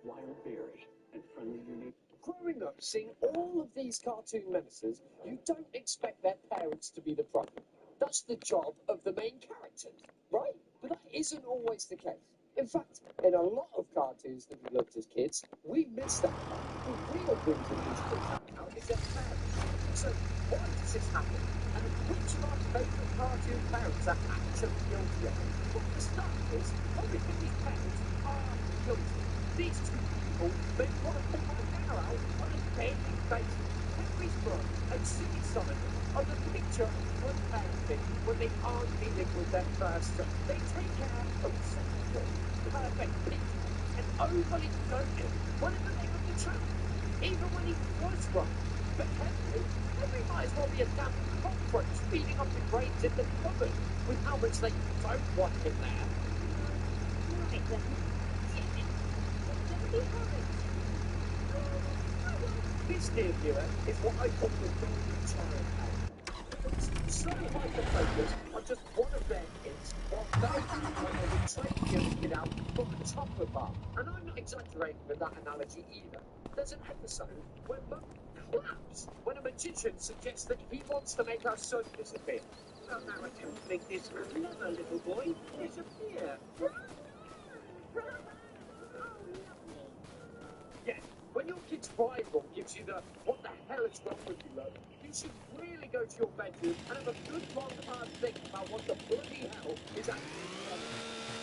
Wild Berry, and Friendly Your Neighbor. Growing up, seeing all of these cartoon menaces, you don't expect their parents to be the problem. That's the job of the main characters, right? But that isn't always the case. In fact, in a lot of cartoons that we loved as kids, we missed that part. The real reason these kids act out is their parents. So, why does this happen? And which of our favourite cartoon parents are actually guilty of it? Well, for starters, probably these parents are guilty. These two people, they want to pull my hair out on a daily basis. Henry's Brooke and Susie Solomon are the picture of good parenting when they aren't dealing with their first child. They take care of the second one. Perfect picture. and overly doted whenever they have the truth, even when he was wrong. But Henry might as well be a damn cockroach feeding off the grains in the cupboard with how much they don't want him there. Right, then. Don't be hurried. This, dear viewer, is what I call the golden child hour. It's so hyper-focused on just one of their kids, while they act like they would trade the other kid out for a chocolate bar. And I'm not exaggerating with that analogy either. There's an episode where Mum claps when a magician suggests that he wants to make our son disappear. Well, now I don't think this clever little boy disappear. Yes, when your kid's rival gives you the "what the hell is wrong with you" look, you should really go to your bedroom and have a good long hard think about what the bloody hell is actually wrong.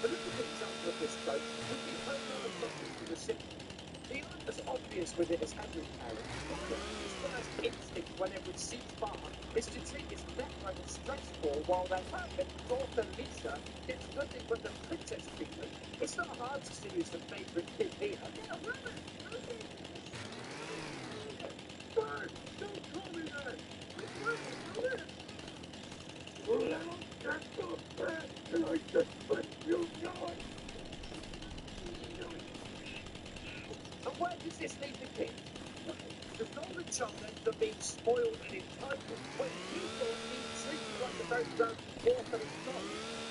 Another good example of this quote would be Home Alone from The Simpsons. He aren't as obvious with it as Henry's parents, but his first instinct whenever he sees Bart is to treat his nephew as stressful while their perfect daughter Lisa gets nothing but the princess treatment. It's not hard to see who's the favourite kid here. Bart, don't call me that! And where does this leave the kids? The golden child ends up being spoiled and entitled when you thought being treated like the very ground author of God.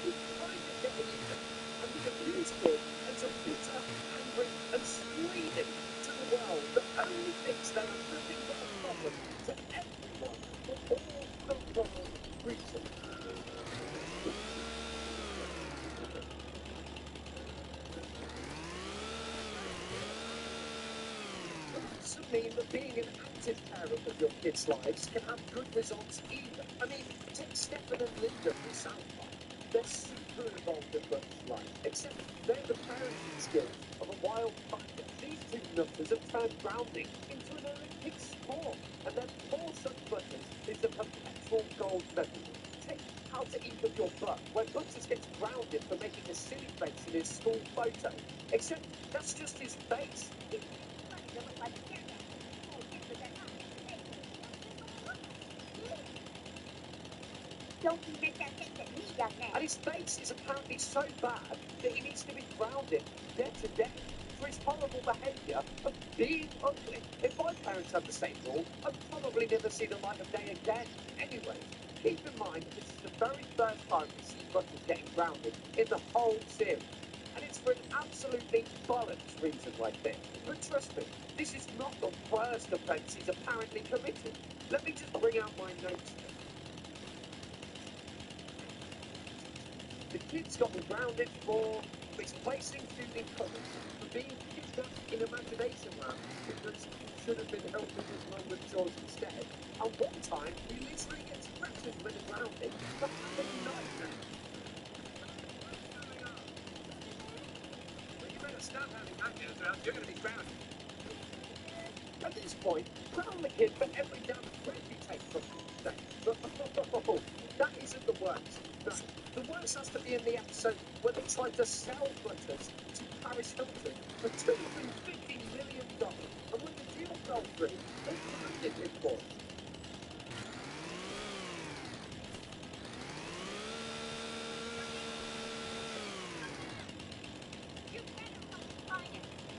He's trying to get in there, and the abused kid ends up bitter, angry, and screaming to the world that only thinks they are nothing but a problem to everyone for all the wrong reasons. Doesn't mean that being an active parent of your kids' lives can have good results either. I mean, take Stefan and Linda from South Park. They're super involved in Butters' life, except they're the parenting skills of a wild tiger. These two nutters have turned grounding into an Olympic sport, and their poor son Butters is a perpetual gold medal. Take How to Eat With Your Butt, where Butters gets grounded for making a silly face in his school photo, except that's just his face. Don't you make that face at me, young man. And his face is apparently so bad that he needs to be grounded day to day for his horrible behaviour of being ugly. If my parents had the same rule, I'd probably never see the light of day again. Anyway, keep in mind that this is the very first time we see Butters getting grounded in the whole series. And it's for an absolutely bollocks reason like this. But trust me, this is not the worst offence he's apparently committed. Let me just bring out my notes here. The kids got grounded for misplacing food in cupboards, for being kidnapped in imagination land because he should have been helping his mum with chores instead. And one time, he literally gets threatened with a grounding for having a nightmare. Well, you better stop having nightmares or else you're going to be grounded. At this point, ground the kid for every damn breath he takes from him. But that isn't the worst. No, the worst has to be in the episode where they tried to sell Butters to Paris Hilton for $250 million. And when the deal fell through, they grounded him for it.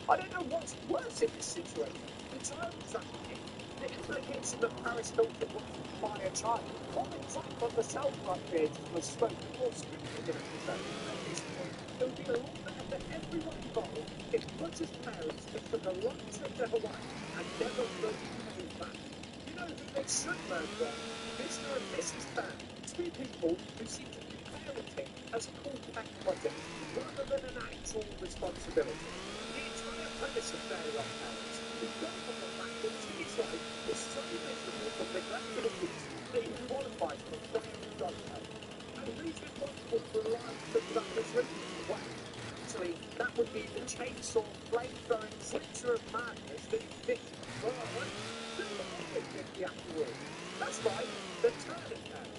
I don't know what's worse in this situation. The child trafficking, the implication that Paris Hilton wants to buy a child, or the fact that the South Park creators were spoken or scripted in an episode. At this point, it would be a lot better for everyone involved if Butters' parents just took a long trip to Hawaii and never bloody came back. You know who they should learn from? Mr. and Mrs. Fan, two people who seem to be parenting as a cool pet project rather than an actual responsibility. The entire premise of Fairy Lost Parents is built on the fact that Timmy's life is so miserable from neglected abuse that he qualifies for Fairy Godparent. And who's responsible for a life that was written away? Actually, that would be the chainsaw, flame-throwing creature of madness that he thinks, well, who the 50 after all? That's right, the Turner Parent.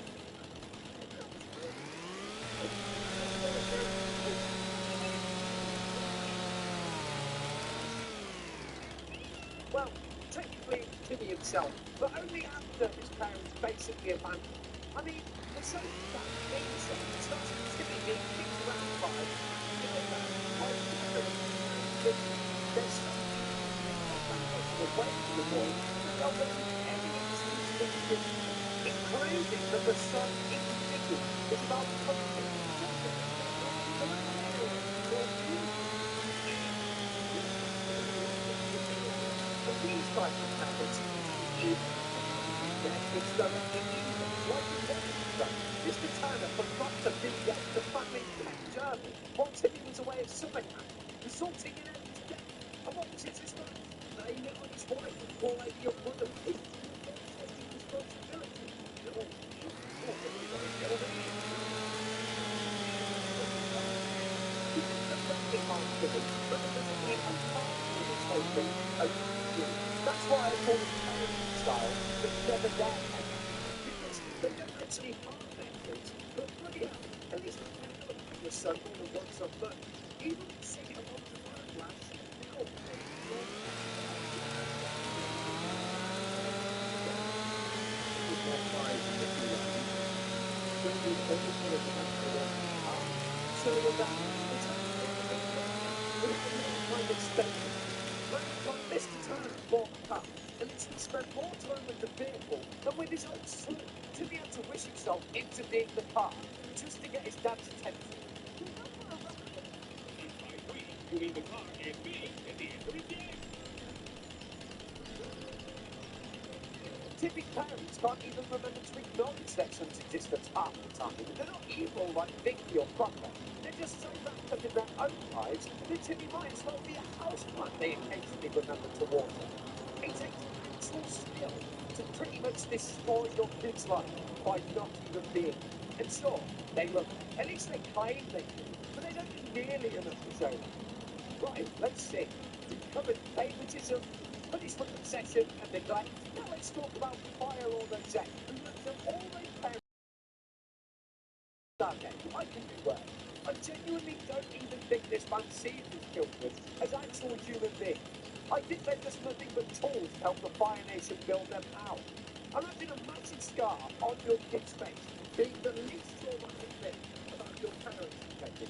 Well, technically Timmy himself, but only after his parents basically abandoned him. I mean, there's so much that means that it starts with Timmy being kicked around by, you know, there's something away from the boy that there wasn't any excuse for him, including that the son individual is about punching children. No matter anyone or you. And these types of habits, even their kids directly either, like the Jefferson son. Mr. Turner forgot to mitigate the family pet German while Timmy was away at summer camp, resulting in Eddie's death. And what was his response? Blame it on his wife and call Eddie your brother. It's taking responsibility. No, everybody killed him. That's why I call it parenting style, but never that. Because they don't actually harm their kids, but bloody hell, at least they can look at your son more than once a month. Even if you see him on the road last year, so that kind of spending. Like Mr. Turner bought a car, and he spent more time with the vehicle than with his own son. Timmy had to wish himself into being the car just to get his dad's attention. You mean the car and me at the end of the day? Timmy's parents can't even remember to acknowledge their son's existence half the time. They're not evil like Vicky or Crocker. They're just so wrapped up in their own lives that Timmy might as well be a houseplant they occasionally remember to water. It takes actual skill to pretty much destroy your kid's life by not even being. And sure, they look, at least they claim they do, but they don't do nearly enough to show them. Right, let's see. We've covered favoritism, punishment obsession, and neglect. Now let's talk about fire or rosette, who looked at all their parents. Okay, I can do worse. I genuinely don't even think this man sees his children as actual human beings. I think they're just nothing but tools to help the Fire Nation build their power. Imagine a massive scar on your kid's face being the least traumatic thing about your parents' behavior.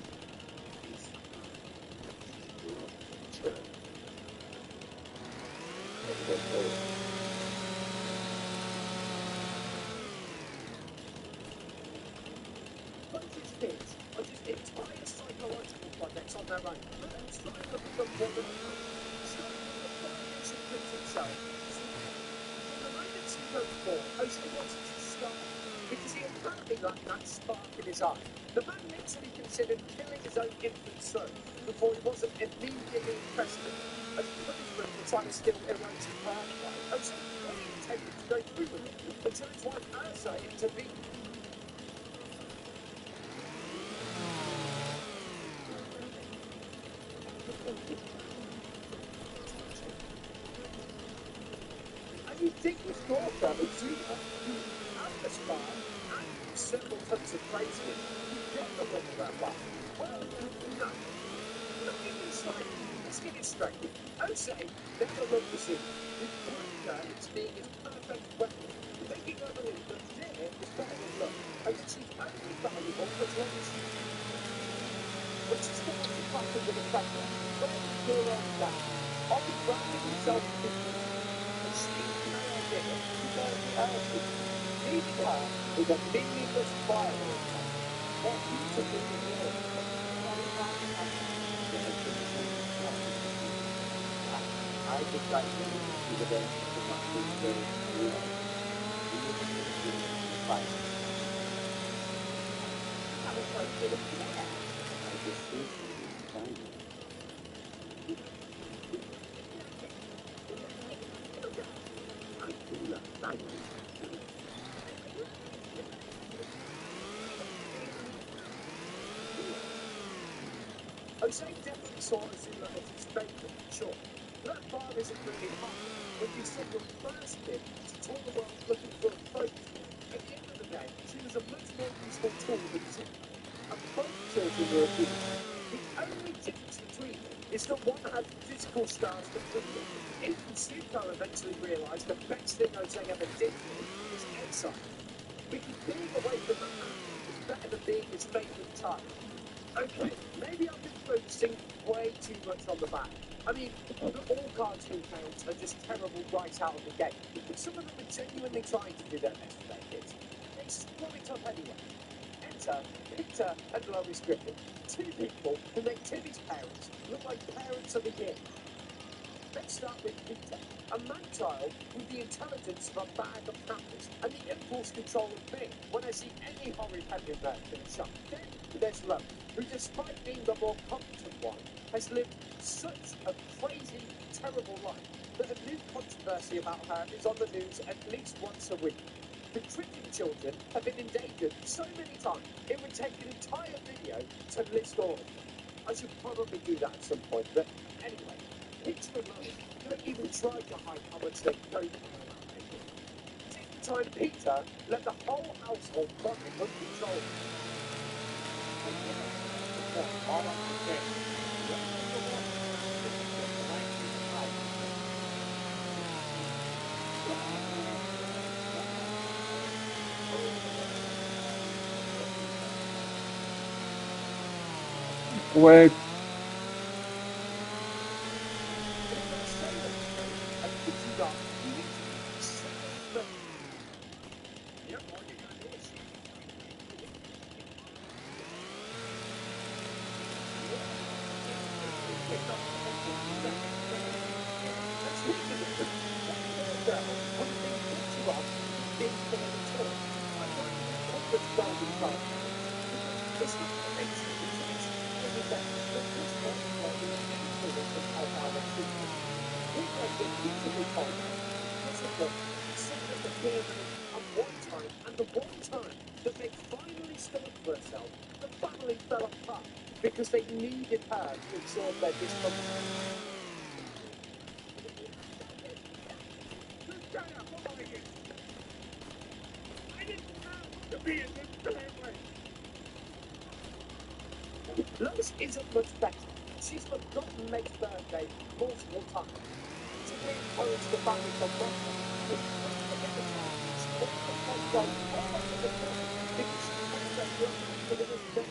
Bunch's kids are just entire psychological projects on their own. But let's try and look at them more than a moment. Starting with the Foundation Prince himself. From the moment he wrote for, O'Shea wanted to start because he apparently liked that spark in his eye. The man literally considered killing his own infant son before he wasn't immediately impressed with him. As punishment for trying to steal erotic birthday, O'Shea fully intended to go through with it until his wife Ursa intervened. And you think his daughter, Azuma, who had the spark and several tons of praise with, would get the love of that life? Well, no. Not even slightly. Let's get it straight. O'Shea never loved Azuma. With her as being his perfect weapon, making her believe that fear is better than love, and that she's only valuable as long as she which is what was attracted with the pressure. Where was your own dad? Often branding himself as business, and Steve Carroll Digger, who learned the earth, leaving her with a meaningless firework. What you took in the world. I just got to the day of my very real. I was like, I just see fine. I do not like it. O'Shea definitely saw Azuma as his favourite, sure. But that bar isn't really high when you send your first kid to tour the world looking for a trophy. At the end of the day, she was a much more useful tool than Zuma. And both children were abused. The only difference between them is is that one had physical scars that proved it. Even Zuko eventually realised the best thing Ozai ever did for him was exile. Because being away from the man is better than being his favourite child. Okay, maybe I've been focusing way too much on the back. I mean, not all cartoon parents are just terrible right out of the gate. Some of them are genuinely trying to do their best for their kids. They screw it up anyway. Enter Peter and Lois Griffin, two people who make Timmy's parents look like parents of the year. Let's start with Peter, a man-child with the intelligence of a bag of hammers and the impulse control of me when I see any horrid heavy in the shop. Then there's Lois, who despite being the more competent one, has lived such a crazy, terrible life that a new controversy about her is on the news at least once a week. The cricket children have been endangered so many times, it would take an entire video to list all of them. I should probably do that at some point, but anyway, Peter and Lois don't even try to hide how much they don't care about making. Take the time Peter let the whole household run uncontrolled. All I can say. Wait. Because they needed her to absorb their dysfunction. Lois isn't much better. She's forgotten Meg's birthday multiple times. To encourage the family to love her, but not to get the chance, all the fun goes all over the place because she has that love for the respect.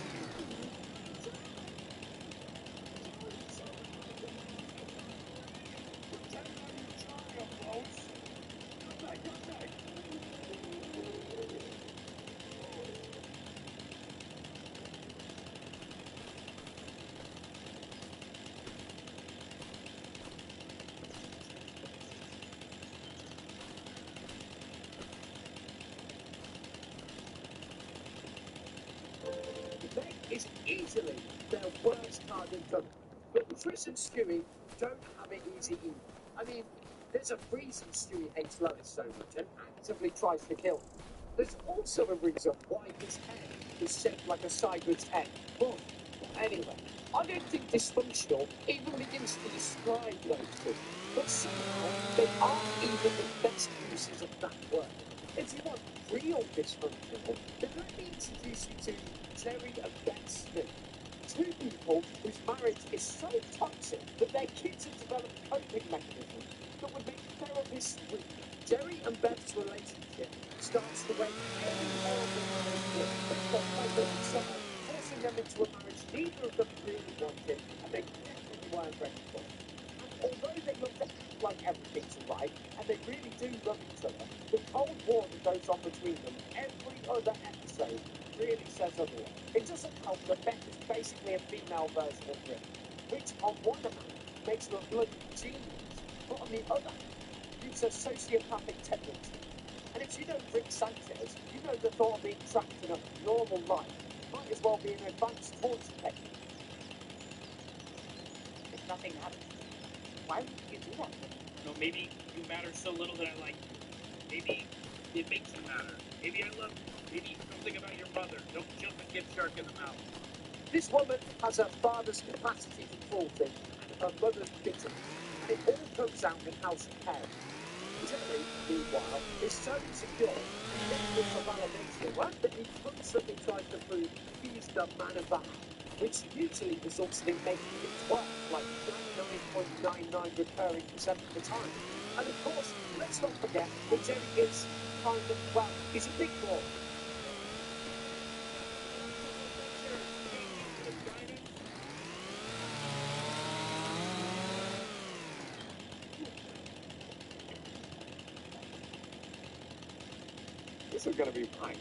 Meg is easily their worst target gunner, but Chris and Stewie don't have it easy either. I mean, there's a reason Stewie hates Lois so much and actively tries to kill her. There's also a reason why his head is shaped like a sideways head. But anyway, I don't think dysfunctional even begins to describe those two. But somehow, they aren't even the best uses of that word. If you want real dysfunctional, then let me introduce you to Jerry and Beth Smith. Two people whose marriage is so toxic that their kids have developed coping mechanisms that would make therapists weak. Jerry and Beth's relationship starts the way any horrible marriage would. It's got husband and son, forcing them into a marriage neither of them really wanted and they definitely weren't ready for. And although they look to act like everything's right and they really do love each other, the cold war that goes on between them every other episode really says otherwise. It doesn't help that Beth is basically a female version of Rick, which on one hand makes her a bloody genius, but on the other hand gives her sociopathic tendencies. And if you know Rick Sanchez, you know the thought of being trapped in a normal life might as well be an advanced torture technique. If nothing matters, why would you do that? No, maybe you matter so little that I like you. Maybe it makes you matter. Maybe I love you. Maybe something about your mother. Don't jump and get Shark in the mouth. This woman has her father's capacity for cruelty and her mother's bitterness, and it all comes out in how she parents. Jerry, meanwhile, is so insecure and desperate for validation that he constantly tries to prove he's the man of the house, which usually results in him making things work, like 99 recurring percent of the time. And of course, let's not forget that Jerry is kind of, well, he's a big boy. This is gonna be fine.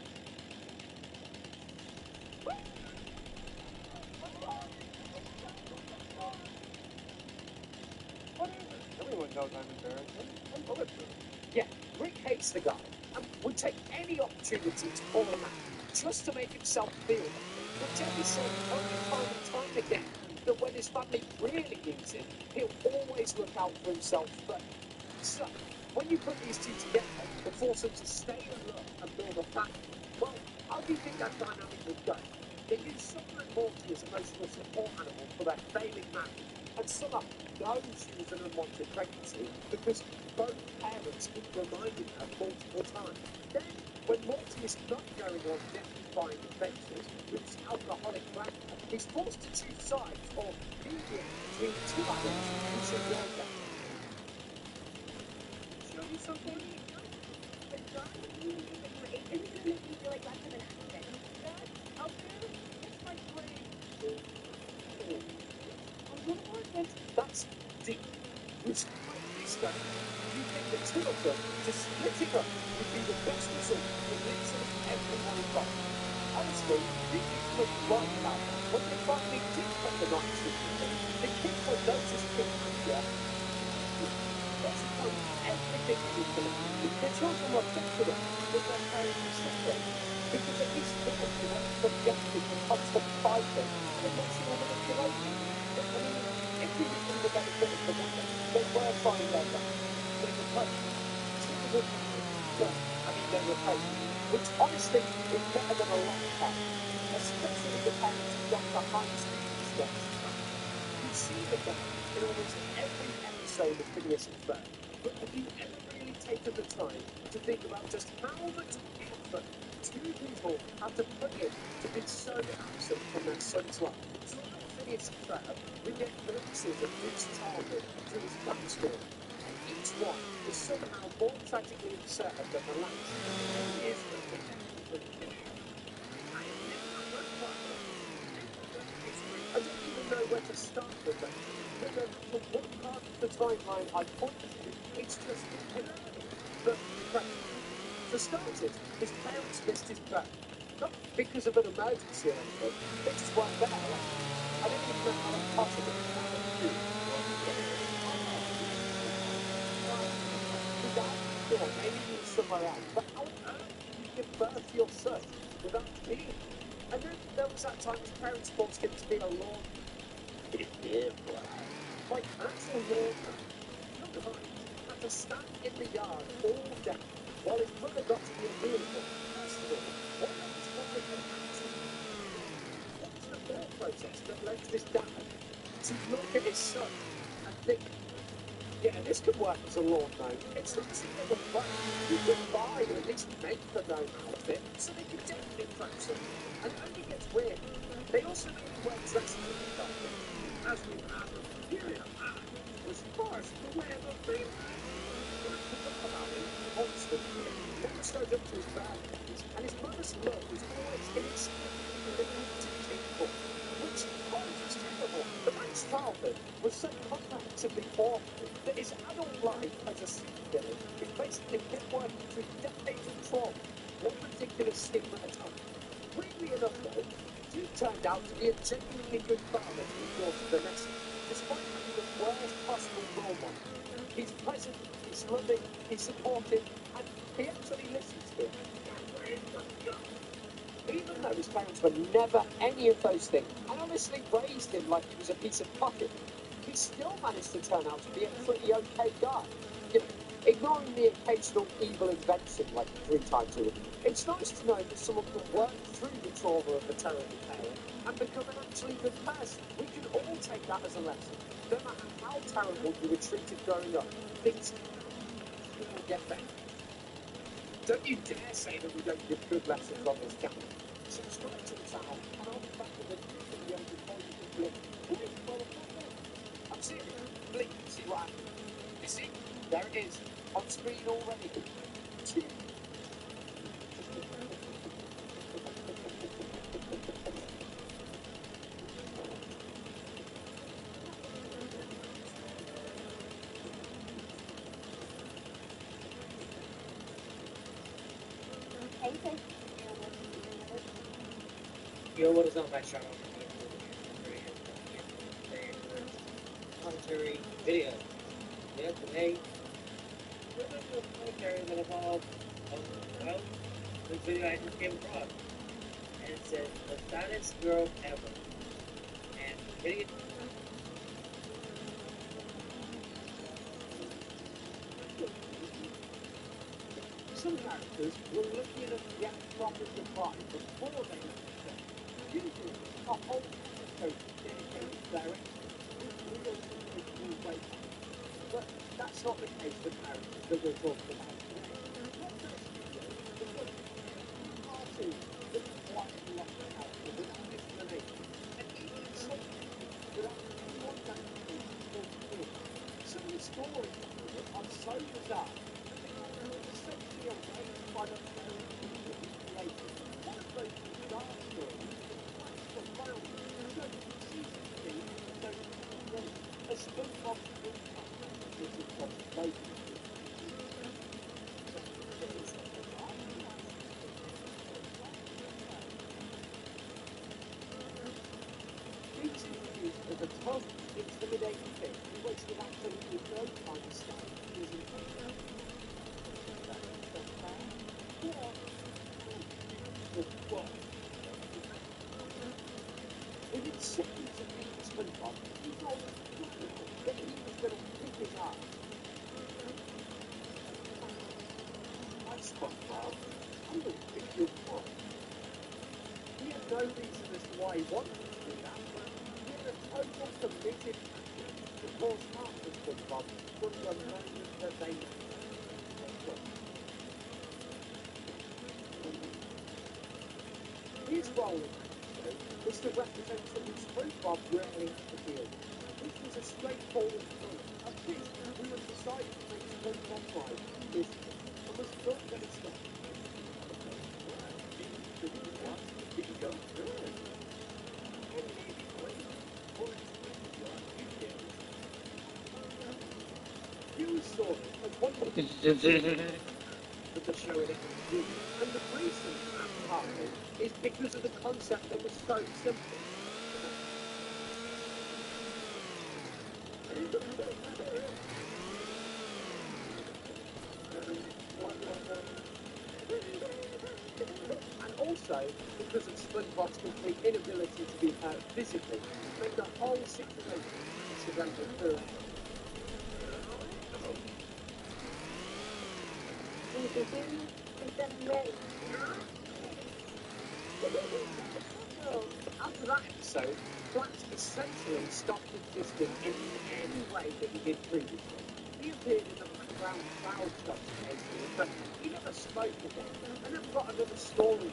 Everyone knows I'm embarrassing. I'm bulletproof. Yeah, Rick hates the guy and would take any opportunity to call him out, just to make himself feel better. But Jerry said only time and time again that when his family really needs him, he'll always look out for himself first. So, when you put these two together and force them to stay in love and build a family, well, how do you think that dynamic would go? They use Summer and Morty as emotional support animals for their failing marriage, and Summer knows she was an unwanted pregnancy because both parents keep reminding her multiple times. Then, when Morty is not going on death-defying adventures with his alcoholic grandpa, he's forced to choose sides or mediate between two adults who should know better. Show you something? The job of being a great isn't gonna make me feel like less of an accident. That out there, it's my brain. That's deep. Which makes me you think the two of them just splitting up would be the best result for literally everyone involved. Honestly, you look right now. When they finally did spend the night sleeping, the kids would notice King Anger. That's become everything they need to know. Their children were better off with their parents were separated. Because at least then they weren't subjected to constant fighting and emotional manipulation. I mean, if we give them the benefit of the doubt, they were trying their best. They were playing. They were playing. Which honestly is better than a lot of parents. Especially the parents who got behind Steve's steps. You see the guy in almost every episode of Phineas and Ferb. But have you ever really taken the time to think about just how much effort two people have to put in to be so absent from their son's life? So like Phineas and Ferb, we get glimpses of Rick's childhood through his backstory. And each one is somehow more tragically absurd than the last. And here's the thing. I don't even know where to start with them. No matter what part of the timeline I point to, it's just hilarious. But for starters, his parents missed his birth. Not because of an emergency or anything, they just weren't there. I don't even know how that's possible. Or maybe he was somewhere else. But how on earth do you give birth to your son without being? And then there was that time his parents forced him to be a lawn. Like actual lawnman. Not the vines. Had to stand in the yard all day while his brother got to be a vehicle. First of all, what made his brother an accident? What was the thought process that led to this dad to look at his son and think, yeah, this could work as a lawn gnome. It's not too big a fun. You could buy or at least make the gnome outfit so they could definitely practice it. And it only gets weird. They also made him wear dresses in the carpet. As we have a period of that was forced to wear the thing. I forgot about him constantly. Never showed up to his bad days, and his mother's love was always inexplicably capable. Which was terrible. The man's childhood was so comprehensively awful that his adult life as a supervillain is basically him working through decades of trauma, one ridiculous scheme at a time. Weirdly enough, though, Duke turned out to be a genuinely good father to his daughter Vanessa, despite having the worst possible role model. He's pleasant, he's loving, he's supportive, and he actually listens to him. Even though his parents were never any of those things, and honestly raised him like he was a piece of pocket, he still managed to turn out to be a pretty okay guy. You know, ignoring the occasional evil invention like 3 times a week, it's nice to know that someone can work through the trauma of a terrible parent and become an actually good person. We can all take that as a lesson. No matter how terrible you were treated growing up, things will get better. Don't you dare say that we don't give good lessons on this channel. Subscribe to the channel and I'll be back with a new video before you can blink. I'm serious. Blink. Right. You see? There it is. On screen already. Yo, what is up, my channel? Commentary video. Yeah, today we're going to do a commentary that involves, well, this video I just came across. And it says, the fattest girl ever. And video. Some characters were lucky enough to get proper supply before they left the show. Usually, a whole episode is dedicated to their but that's not the case for characters that we're talking about today. What does the cartoon doesn't quite lock the character without explanation, and even in some cases, without anyone that some of the stories are so bizarre that they are essentially arranged by the parents who created. One of those bizarre stories is Flash the Clown, shown in season 3, episode 3, a SpongeBob as a tough, intimidating thing who wasted absolutely no time to start using within seconds of meeting SpongeBob, he told us that he was going to kick his ass. I SpongeBob, I'm going to kick your butt. He had no reason as to why he wanted to do that, but he had a total committed to cause harm to SpongeBob from the moment that they met. His role in that show was to represent something SpongeBob rarely had to deal with, which was a straightforward story of kids who had decided to make SpongeBob's life miserable and was not going to stop. You saw it as one of the show in its beginning, and the reason that partly is because of the concept that was so simple. And also because of SpongeBob's complete inability to be hurt physically, made the whole situation accidental throughout. After that episode, Flash essentially stopped existing in any way that he did previously. He appeared in the background cloud shots occasionally, but he never spoke again, and never got another story on it.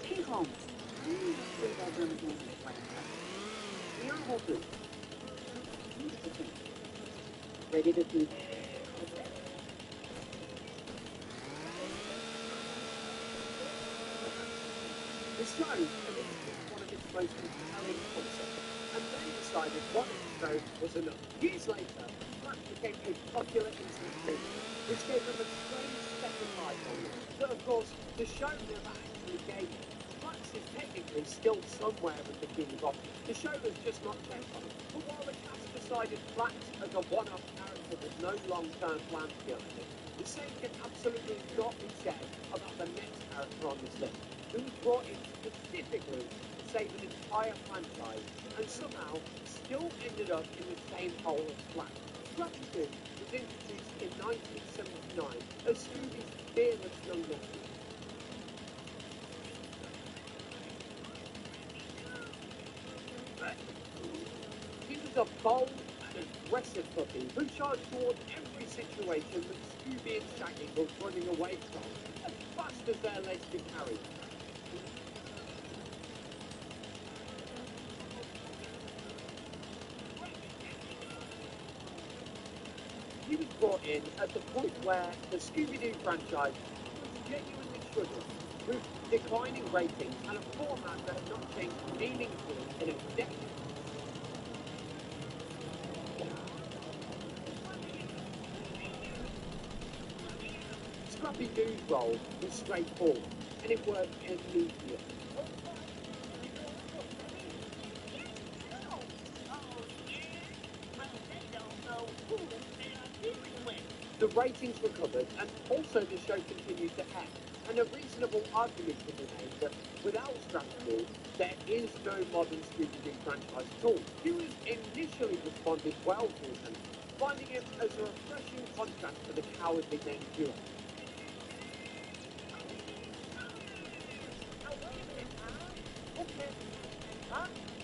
Hey, Holmes. I need a 3-bedroom mansion flat. We are hoping. Here's the thing. Ready to be The show initially one of its most compelling concepts, and then decided one episode was enough. Years later, Flash became a popular internet movie, which gave them a strange second life on it. But of course, the show never actually gave it. Flash is technically still somewhere in the Bikini Bottom. The show was just not checked on it. But while the cast decided Flash as a one-off character with no long-term plans behind it, the same can absolutely not be said about the next character on this list, who was brought in specifically to save an entire franchise, and somehow still ended up in the same hole as Flash. Flash was introduced in 1979 as Scooby's fearless young nephew. He was a bold an aggressive puppy who charged towards every situation that Scooby and Shaggy were running away from, as fast as their legs could carry them. He was brought in at the point where the Scooby-Doo franchise was genuinely struggling, with declining ratings and a format that had not changed meaningfully in a decade. Scrappy-Doo's role was straightforward, and it worked immediately. The ratings recovered, and also the show continued to air, and a reasonable argument can be made that without Scrappy-Doo, there is no modern Scooby-Doo franchise at all. Viewers initially responded well to his entry, finding him as a refreshing contrast to the cowardly named duo.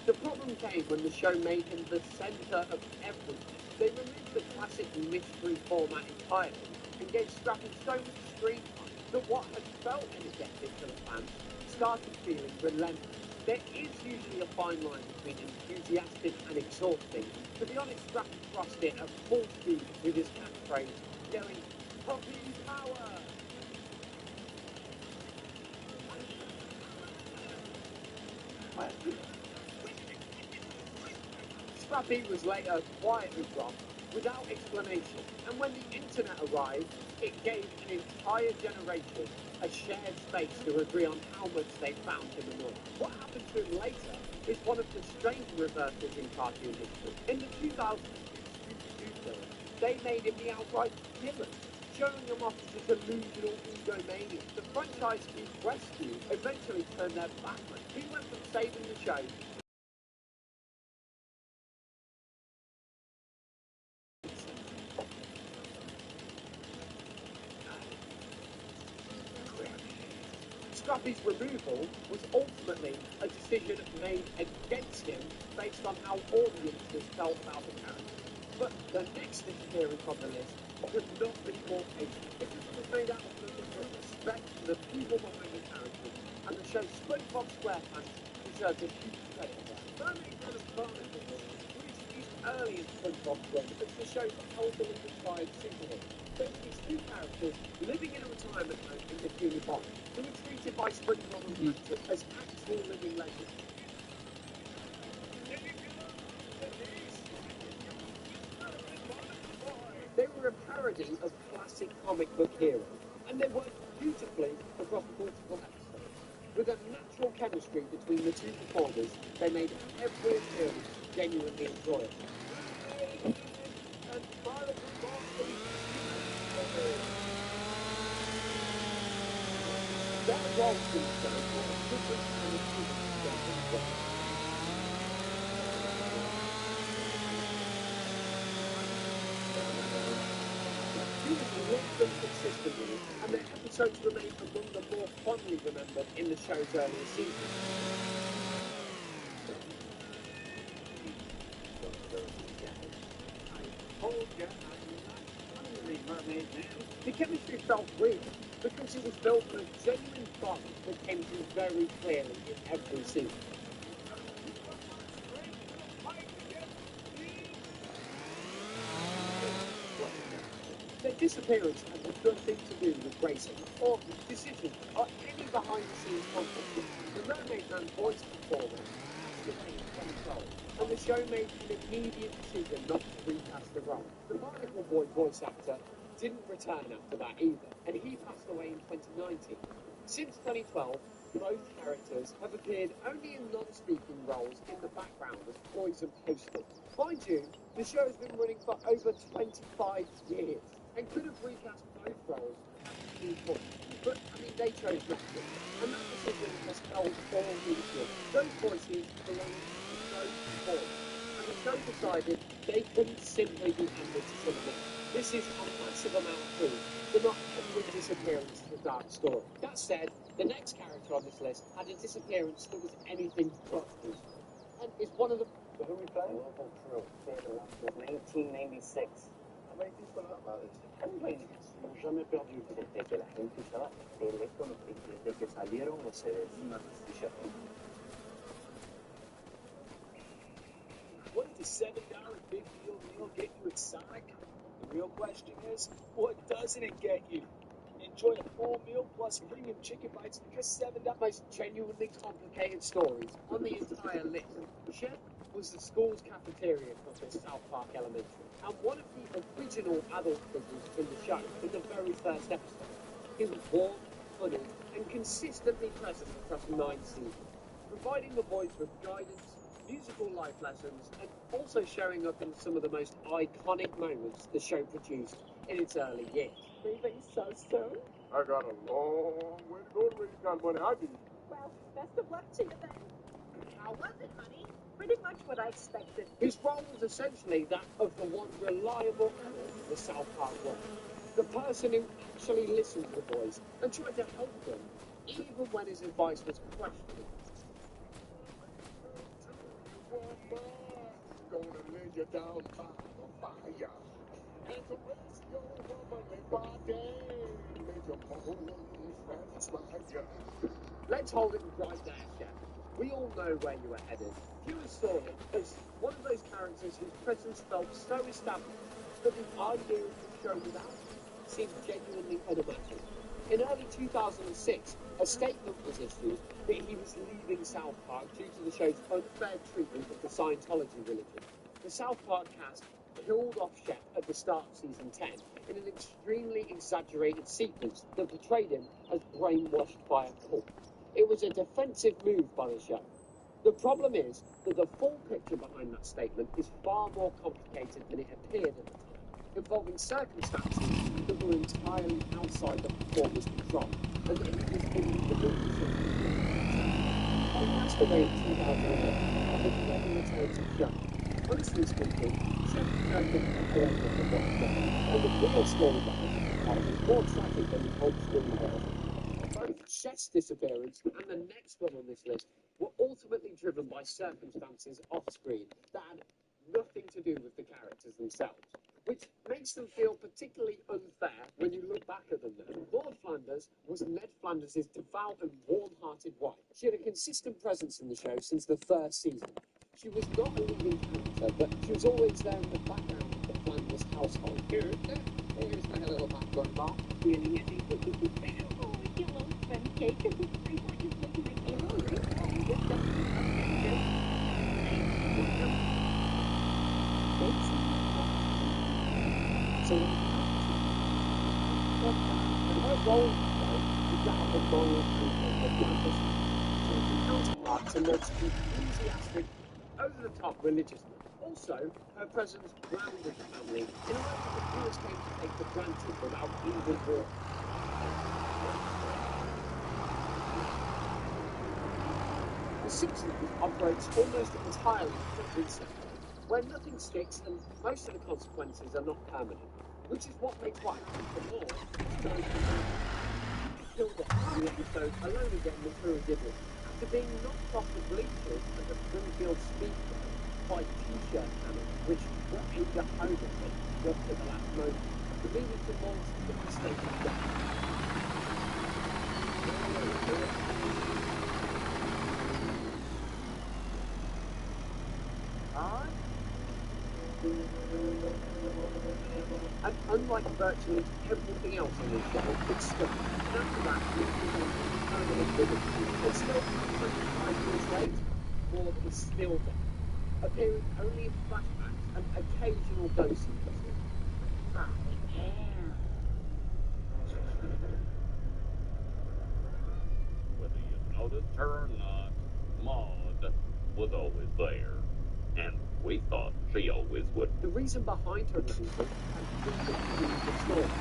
The problem came when the show made him the centre of everything. They removed the classic mystery format entirely and gave Scrappy so much screen time that what had felt energetic to the fans started feeling relentless. There is usually a fine line between enthusiastic and exhausting. To be honest, Scrappy crossed it at full speed with his catchphrase, yelling, "Puppy power!" Scrappy was later quietly dropped without explanation, and when the internet arrived, it gave an entire generation a shared space to agree on how much they found him annoying. What happened to him later is one of the strange reversals in cartoon history. In the 2000s Scooby-Doo film, they made him the outright villain, showing him off as a delusional egomaniac. The franchise Rescue eventually turned their back on him. He went from saving the show Scrappy's removal was ultimately a decision made against him based on how audiences felt about the character. But the next disappearance on the list could not be more patient. It was made out of nothing but respect for the people behind the characters, and the show SpongeBob SquarePants deserves a huge credit for that. Mermaid Man and Barnacle was introduced early in SpongeBob's run as the show's elderly-inspired superhero. There's these two characters living in a retirement home in Bikini Bottom who were treated by SpongeBob and Patrick as actual living legends. They were a parody of classic comic book heroes, and they worked beautifully across multiple episodes. With a natural chemistry between the two performers, they made every appearance genuinely enjoyable. That role seems to have brought a different kind of humor to their work. Viewers loved them consistently, and their episodes remain among the more fondly remembered in the show's earlier seasons. The chemistry felt real because it was built on a genuine bond that came through very clearly in every scene. Their disappearance had nothing to do with racing or decisions or any behind-the-scenes conflict. The Mermaid Man voice performance remained controlled, and the show made an immediate decision not to recast the role. The Barnacle Boy voice actor didn't return after that either, and he passed away in 2019. Since 2012, both characters have appeared only in non-speaking roles in the background as toys and posters. Mind you, the show has been running for over 25 years, and could have recast both roles at any point. But, they chose not to, and that decision has held all leadership. Those voices belonged to those performers, and the show decided they couldn't simply be handed to someone else. This is a massive amount of proof that not every disappearance is a dark story. That said, the next character on this list had a disappearance that was anything but peaceful, and is one of the So who we playing? Local crew. Theater was 1996. How many people are about this? Everybody Ils n'ont jamais perdu. desde que la gente usaba teléfono y desde que salieron los CDs. What did the $7 big deal meal get you at Sonic? The real question is, what doesn't it get you? Enjoy a full meal plus premium chicken bites for just $7. Most genuinely complicated stories on the entire list. Chef was the school's cafeteria cook at South Park Elementary, and one of the original adult figures in the show in the very first episode. He was warm, funny, and consistently present across 9 seasons, providing the boys with guidance, musical life lessons, and also showing up in some of the most iconic moments the show produced in its early years. Leaving so soon? I got a long way to go to raise the kind of money I need. Well, best of luck to you then. How was it, honey? Pretty much what I expected. His role was essentially that of the one reliable adult the South Park was. The person who actually listened to the boys and tried to help them, even when his advice was questionable. Gonna lay you down by the fire. And to rest your womanly body. Make your bones transpire. Let's hold it right there, Chef. We all know where you were headed. Viewers saw him as one of those characters whose presence felt so established that the idea of the show without him seemed genuinely unimaginable. In early 2006, a statement was issued that he was leaving South Park due to the show's unfair treatment of the Scientology religion. The South Park cast killed off Shep at the start of season 10 in an extremely exaggerated sequence that portrayed him as brainwashed by a cult. It was a defensive move by the show. The problem is that the full picture behind that statement is far more complicated than it appeared at the time, involving circumstances that were entirely outside the performer's control, and that he was unable to. On Master Day 2008, the never returned to the show. Honestly speaking, Shep turned into a collector of what's done, and the real story behind it was more tragic than the on-screen version. Both Shep's disappearance and the next one on this list were ultimately driven by circumstances off-screen that had nothing to do with the characters themselves, which makes them feel particularly unfair when you look back at them now. Lord Flanders was Ned Flanders' devout and warm-hearted wife. She had a consistent presence in the show since the first season. She was not a leading character, but she was always there in the background of the Flanders household. Here's my little background bar. Oh, you little spin cake. I thought you were making my table. So, her role is that of the moral treatment of Flanders. Counterparts and Ned's enthusiastic, over-the-top religiousness. Also, her presence grounded the family in a way that the viewers came to take for granted without even war. The Simpsons operates almost entirely from reset, where nothing sticks and most of the consequences are not permanent, which is what makes what happens for more so killed off in the episode Alone Again with Drew and Gibbons, after being knocked off the bleachers at the Springfield Speed Club by T-shirt cannons, which were aimed at Homer just at the last moment, leading to multiple mistaken deaths. And unlike virtually everything else on this show, it's stuck. And after that, it's still 25 years later, Ward is still there, appearing only in flashbacks and occasional ghost sequences. Whether you noticed her or not, Maud was always there. And we thought she always would. The reason behind her removal had nothing to do with the story.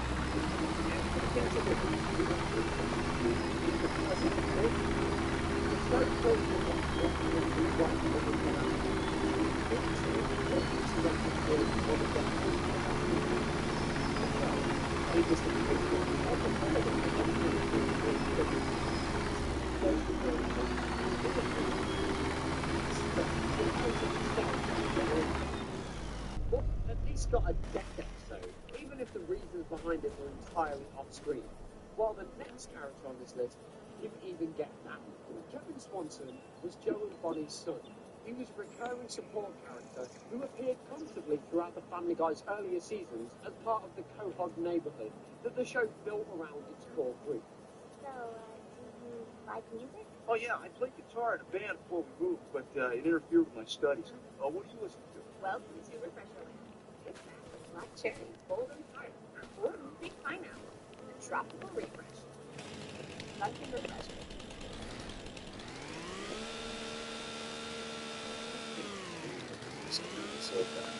least got a death episode, even if the reasons behind it were entirely off-screen. While the next character on this list didn't even get that. Kevin Swanson was Joe and Bonnie's son. He was a recurring support character who appeared constantly throughout the Family Guy's earlier seasons as part of the Quahog neighborhood that the show built around its core group. So, do you like music? Oh, yeah, I played guitar in a band before we moved, but it interfered with my studies. Oh, what do you listen to? Welcome to Refresher Land. It's packed with black cherry, golden fire, or big pineapple, a tropical refresh. Dunkin' Refresher. So fast.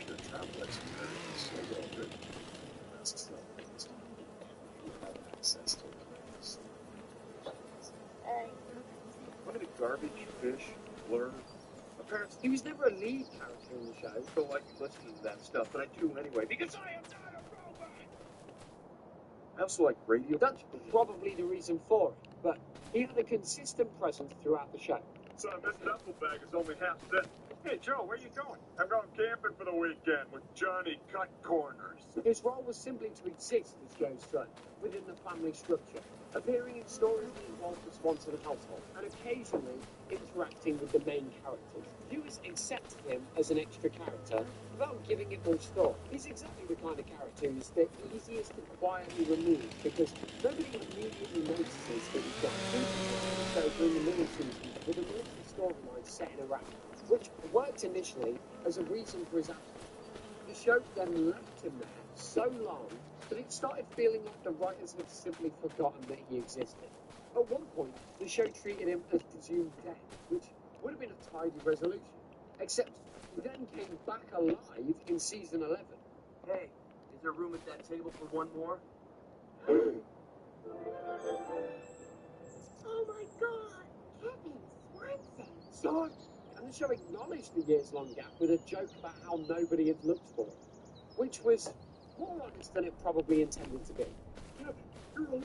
Pure travel experience is so well written. That's just not amazing. You have access to it. What a garbage fish, blur. My parents, He was never a lead character in the show. don't like listening to that stuff, but I do anyway, because I am not a robot! I also like radio. That's probably the reason for it, but he had a consistent presence throughout the show. Son, this duffel bag is only half set. Hey, Joe, where you going? I'm going camping for the weekend with Johnny Cut Corners. His role was simply to exist as Joe's son within the family structure, appearing in stories that involved the Swanson household, and occasionally interacting with the main characters. Viewers accepted him as an extra character without giving it much thought. He's exactly the kind of character who's the easiest to quietly remove because nobody immediately notices that he's got so during the middle season with a military storyline set in Iraq, which worked initially as a reason for his absence. The show then left him there so long that it started feeling like the writers had simply forgotten that he existed. At one point, the show treated him as presumed dead, which would have been a tidy resolution. Except he then came back alive in season 11. Hey, is there room at that table for one more? Oh my god! Kevin Swanson! Son! And the show acknowledged the years-long gap with a joke about how nobody had looked for him, which was more honest than it probably intended to be. Kevin, you're alive!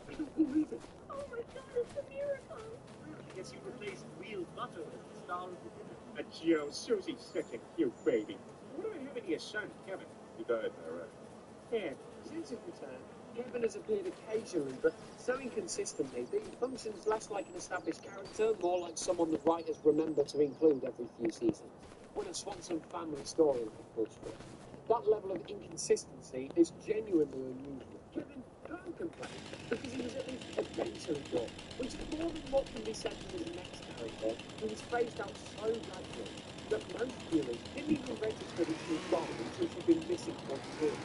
I don't believe it! Oh my god, it's a miracle! I guess you replaced Will Butler as the star of the dinner. And Joe, Susie's such a cute baby. What do I have in your son, Kevin? He died, all right. Yeah, since his return, Kevin has appeared occasionally, but so inconsistently that he functions less like an established character, more like someone the writers remember to include every few seasons, when a Swanson family story falls through. That level of inconsistency is genuinely unusual. Kevin can't complain, because he was at least eventually brought, which is more than what can be said for his next character, who was phased out so gradually that most viewers didn't even register that she was gone until she'd been missing for years.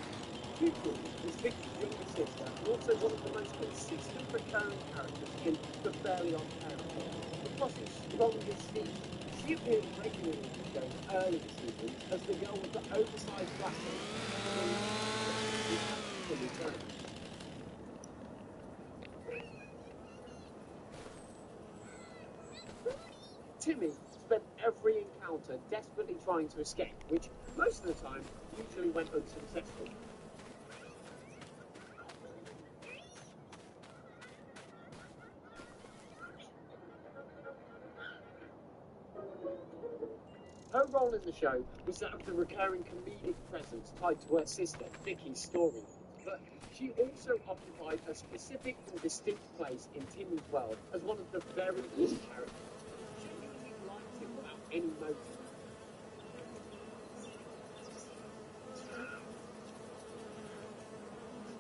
Tutu was Victor's younger sister and also one of the most consistent recurring characters in The Fairly Odd Parents. Across its strongest seasons, she appeared regularly in the show's earlier seasons as the girl with the oversized glasses. Timmy spent every encounter desperately trying to escape, which most of the time usually went unsuccessful. Her role in the show was that of the recurring comedic presence tied to her sister, Vicky's story. But she also occupied a specific and distinct place in Timmy's world as one of the very least characters. She genuinely liked him without any motive.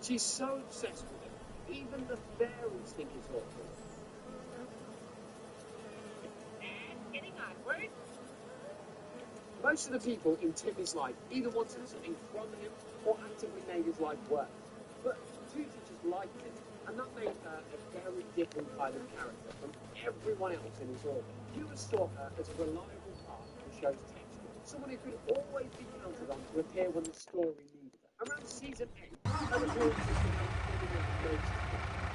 She's so obsessed with him, even the fairies think it's awful. And getting onward. Most of the people in Timmy's life either wanted something from him or actively made his life worse. But Tutu just liked him, and that made her a very different kind of character from everyone else in his orbit. Viewers saw her as a reliable part of the show's texture, someone who could always be counted on to appear when the story needed her. Around season 8, her appearances began getting noticed,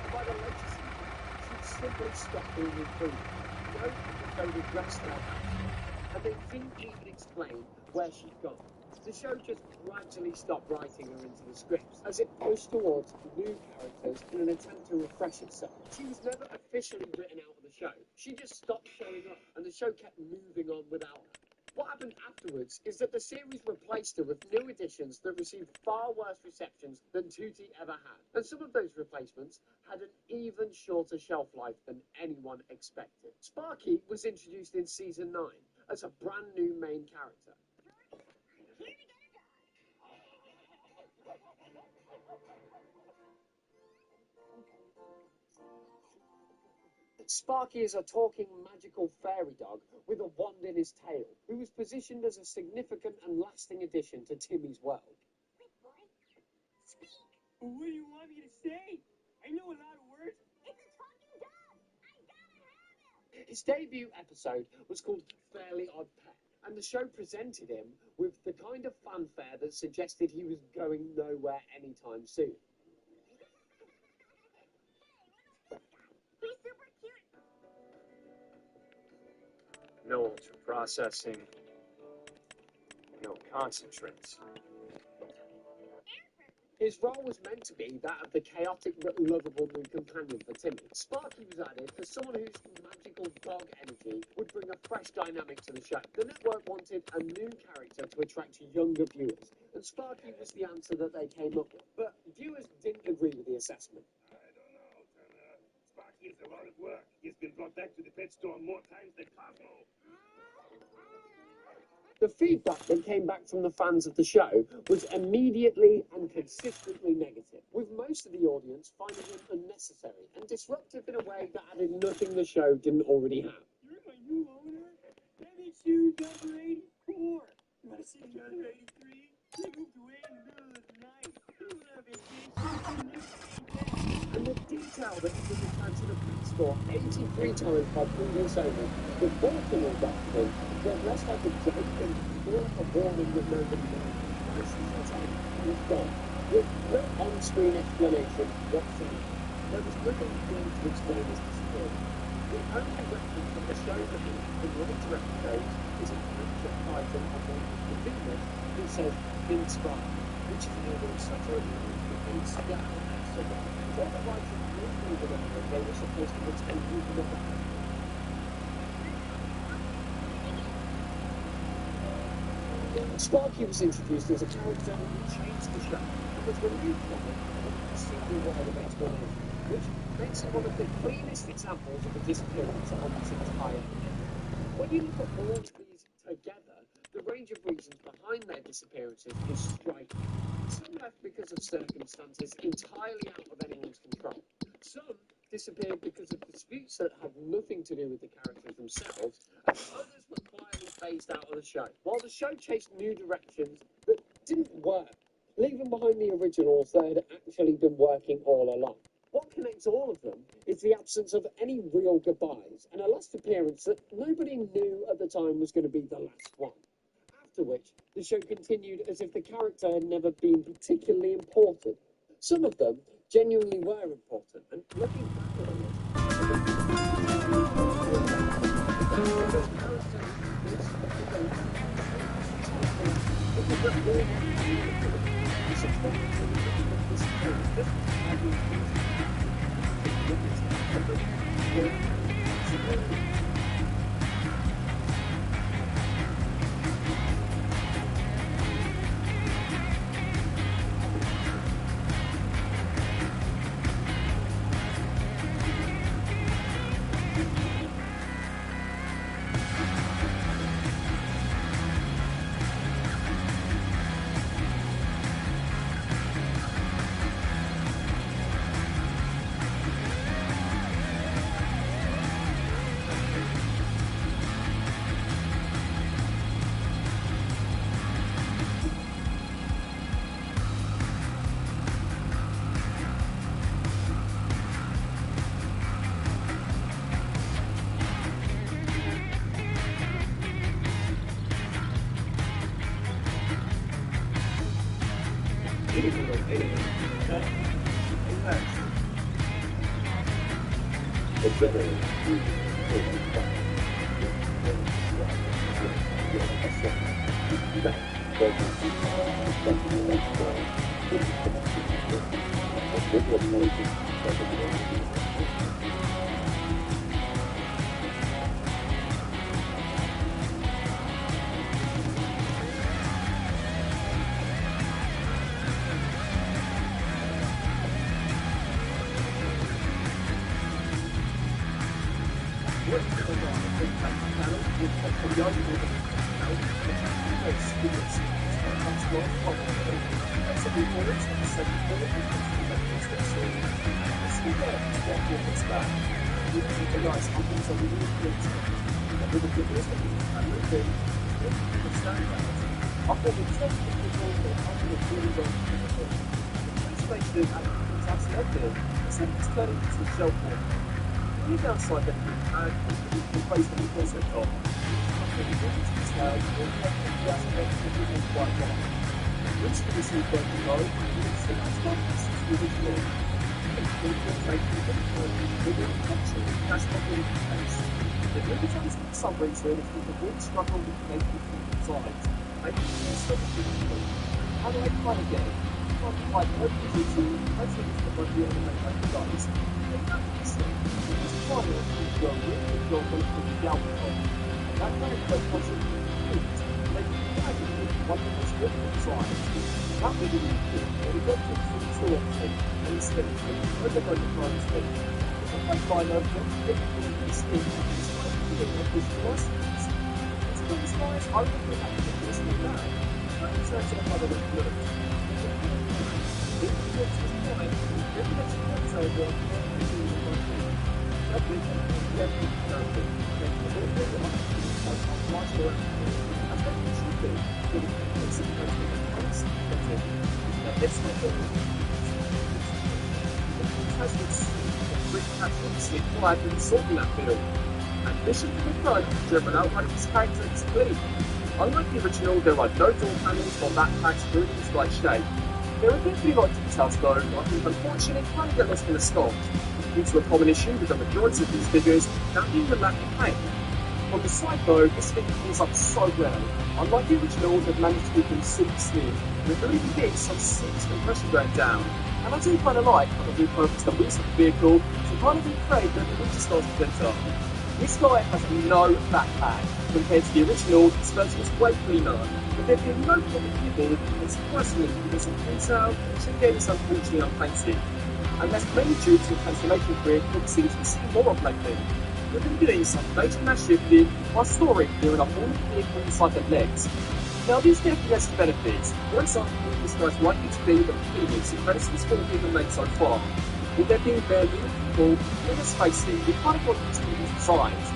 and by the later season, she'd simply stopped being included. No episode addressed her absence, and they didn't even explain where she'd gone. The show just gradually stopped writing her into the scripts as it pushed towards new characters in an attempt to refresh itself. She was never officially written out of the show. She just stopped showing up, and the show kept moving on without her. What happened happened afterwards is that the series replaced her with new additions that received far worse receptions than Tootie ever had. And some of those replacements had an even shorter shelf life than anyone expected. Sparky was introduced in season 9 as a brand new main character. Sparky is a talking magical fairy dog with a wand in his tail, who was positioned as a significant and lasting addition to Timmy's world. Speak! Well, what do you want me to say? I know a lot of words. It's a talking dog! I gotta have him! His debut episode was called Fairly Odd Pet, and the show presented him with the kind of fanfare that suggested he was going nowhere anytime soon. He's super cute. No ultra processing, no concentrates. His role was meant to be that of the chaotic but lovable new companion for Timmy. Sparky was added as someone whose magical dog energy would bring a fresh dynamic to the show. The network wanted a new character to attract younger viewers, and Sparky was the answer that they came up with. But viewers didn't agree with the assessment. I don't know, Sparky is a lot of work. He's been brought back to the pet store more times than Cosmo. The feedback that came back from the fans of the show was immediately and consistently negative, with most of the audience finding him unnecessary and disruptive in a way that added nothing the show didn't already have. You're my new owner? That makes you number 84. You want to see number 83? They moved away in the middle of the night. You went on vacation. And the detail that he was returned to the pet store 83 times by previous owners, the Baltimore document, was less like a joke and more like a warning that nobody knows. This is the time he was gone, with no on-screen explanation whatsoever. There was nothing going to explain his disappearance. The only reference from the show that in later episodes is a capture item on one of the videos that says Vince Spark, which is nearly such a Vince Spark. What the writers really remember they were supposed to pretend you could never have. Sparky was introduced as a character who changed the show and was removed from it with a single word of explanation, which makes it one of the cleanest examples of a disappearance on this entire network. When you look at all of these together, the range of reasons behind their disappearances is striking. Some left because of circumstances entirely out of anyone's control. Some disappeared because of disputes that had nothing to do with the characters themselves, and others were quietly phased out of the show, while the show chased new directions that didn't work, leaving behind the originals that had actually been working all along. What connects all of them is the absence of any real goodbyes, and a last appearance that nobody knew at the time was going to be the last one. After which, the show continued as if the character had never been particularly important. Some of them genuinely were important, and looking back on and the idea that how those students comes along from so the orders and the second order is the same. This is what it's back. You can realize something's a really good and with the videos that you can really understand that. After the test of the goal, after the really well translation and that's negative, it's like it's turning into a shell form. The only downside that you can replace the concept of which to receive both the low and the that's the original. That's not really the case. The Libertines for some reason, if you would struggle with making sides, I think it's so difficult. How do I kind of get it? Like, hopefully, I think it's the one year that I guys. They have this thing. It's trying to go really well when it's down the road. That kind of stuff wasn't good. Like, one of those different sides. That really good. But we got to the thing, and instead of the price thing. It's a quite line of this thing. It's quite clear that this philosophies. It's good as far as I would have to do this thing now. But it's not so hard to look. If you get to this point, if you get to the over, I think that you have to make a little bit of much more. I think it should be. It's a it's like a I've been sorting that field. And mission to the front, driven out by this character is clean. Unlike the original, there are no door panels or backpacks really in slight shape. There are definitely a lot of details though, I think unfortunately kind of get lost in the sculpt, due to a common issue with the majority of these figures, that being the lack of paint. On the side though, this figure pulls up so well. Unlike the original, they've managed to keep them super slim, with really big some serious compression going down. And I do kind of like how they repurposed the wheels of the vehicle to kind of recreate the Ninja Stars presenter. This guy has no backpack. Compared to the original, his version is way cleaner, but there being no problem keyboard, and surprisingly, because of detail, which again is unfortunately unpainted. And that's mainly due to the transformation grid that seems to be seen more of lately. We've been doing some major mass shifting while storing clearing up all of the vehicle inside the legs. Now these definitely have some benefits. For example, this guy's likely to be the biggest impressive sport we've ever made so far. With there being barely people, let's face it, we kind of want to be these designs.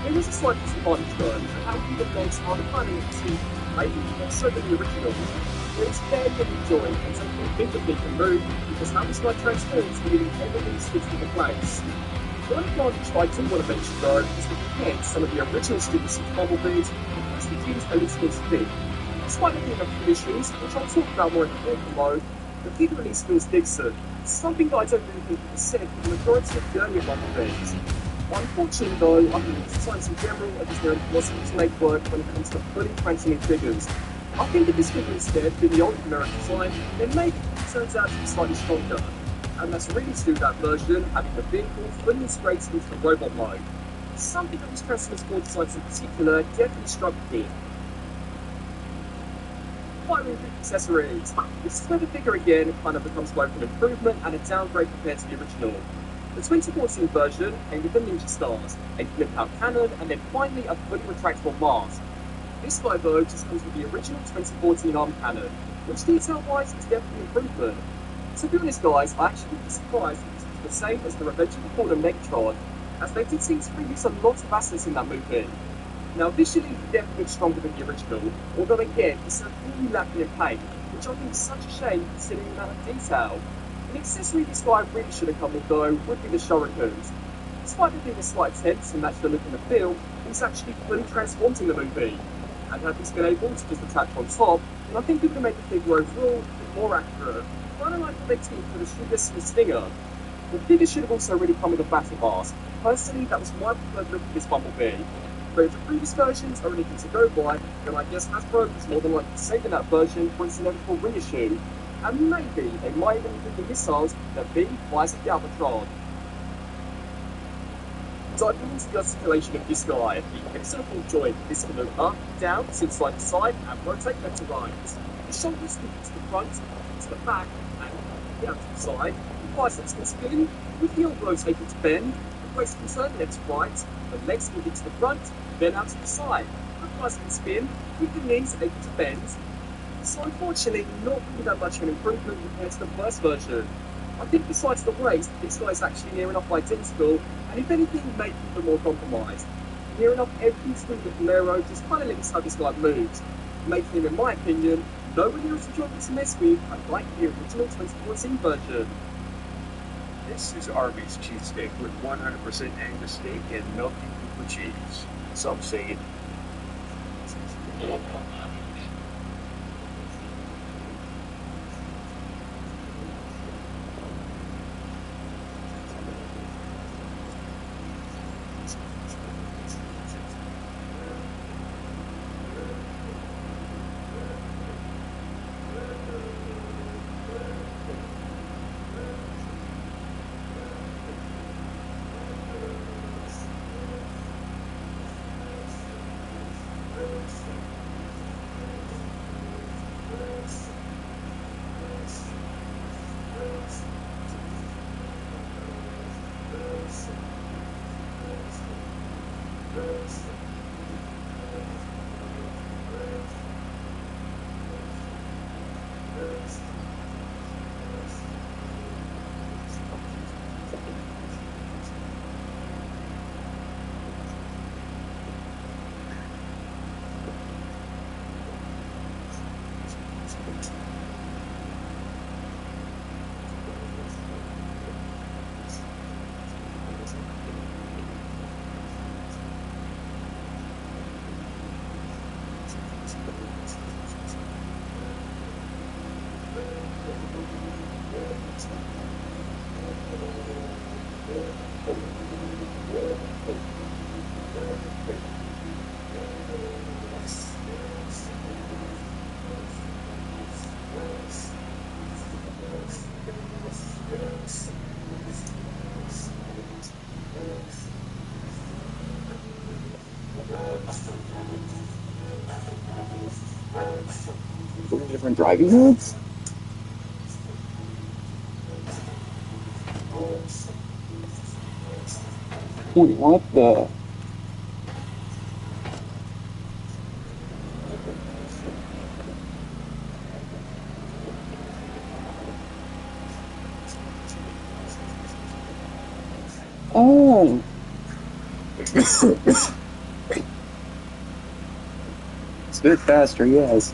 There was a slight disadvantage though, and how we the legs are kind of to maybe more so than the original. But it's barely any joy, and something we think that we can move, because how this guy transforms to really everything sticks into place. One advantage I do want to mention though is that compared to some of the original students of Bumblebees, the plastic used a little bit thick. Despite there being a few issues, which I'll talk about more in the vehicle mode, the figure at least feels decent. Something that I don't really think is said for the majority of the earlier Bumblebees. Unfortunately though, I think the designs in general are just very impossible to make work when it comes to fully transmitting figures. I think if this figure instead be the old generic design, then maybe it turns out to be slightly stronger. And that's really to do with that version, having the vehicle fully integrated into the robot mode. Something that these Transformers 4 designs in particular definitely struggled with. Finally, the accessories. This is where the figure again kind of becomes both an improvement and a downgrade compared to the original. The 2014 version came with the Ninja Stars, a flip-out cannon, and then finally a fully retractable mask. This guy though just comes with the original 2014 arm cannon, which detail-wise is definitely an improvement. To be honest guys, I actually would be surprised if this was the same as the Revenge of the Fallen Megatron, as they did seem to reuse a lot of assets in that movie. Now visually it definitely looks stronger than the original, although again it's really lacking in paint, which I think is such a shame considering the amount of detail. An accessory this guy really should have come with though would be the Shurikens. Despite there being a slight attempt to match the look in the film, he's actually fully transformed in the movie. And had this been able to just attach on top, then I think it would have made the figure overall a bit more accurate. Kind of like what they did for the Sugar Stinger. The figure should have also really come with a battle mask. Personally, that was my preferred look of this Bumblebee. But if the previous versions are anything to go by, then I guess Hasbro is more than likely saving that version for its inevitable reissue. And maybe they might even include the missiles that V fires at the Galvatron. Diving into the articulation of this guy, the hexagonal joint is can move up, down, sit side to side, and rotate left to right. The shoulders move to the front, to the back, and down to the side. The biceps can spin, with the elbows able to bend, the waist can turn left to right, the legs move to the front, then out to the side. tires can spin, with the knees able to bend. So unfortunately, not really that much of an improvement compared to the first version. I think besides the weight, this guy is actually near enough identical, and if anything, maybe even more compromised. Near enough everything to do with Camaro just kind of limits how this guy moves, making him, in my opinion, nowhere near as enjoyable to mess with like the original 2014 version. This is Arby's cheesesteak with 100% Angus steak and melted Cooper cheese. Some say it. Different driving modes? What the? Oh. It's a bit faster, yes.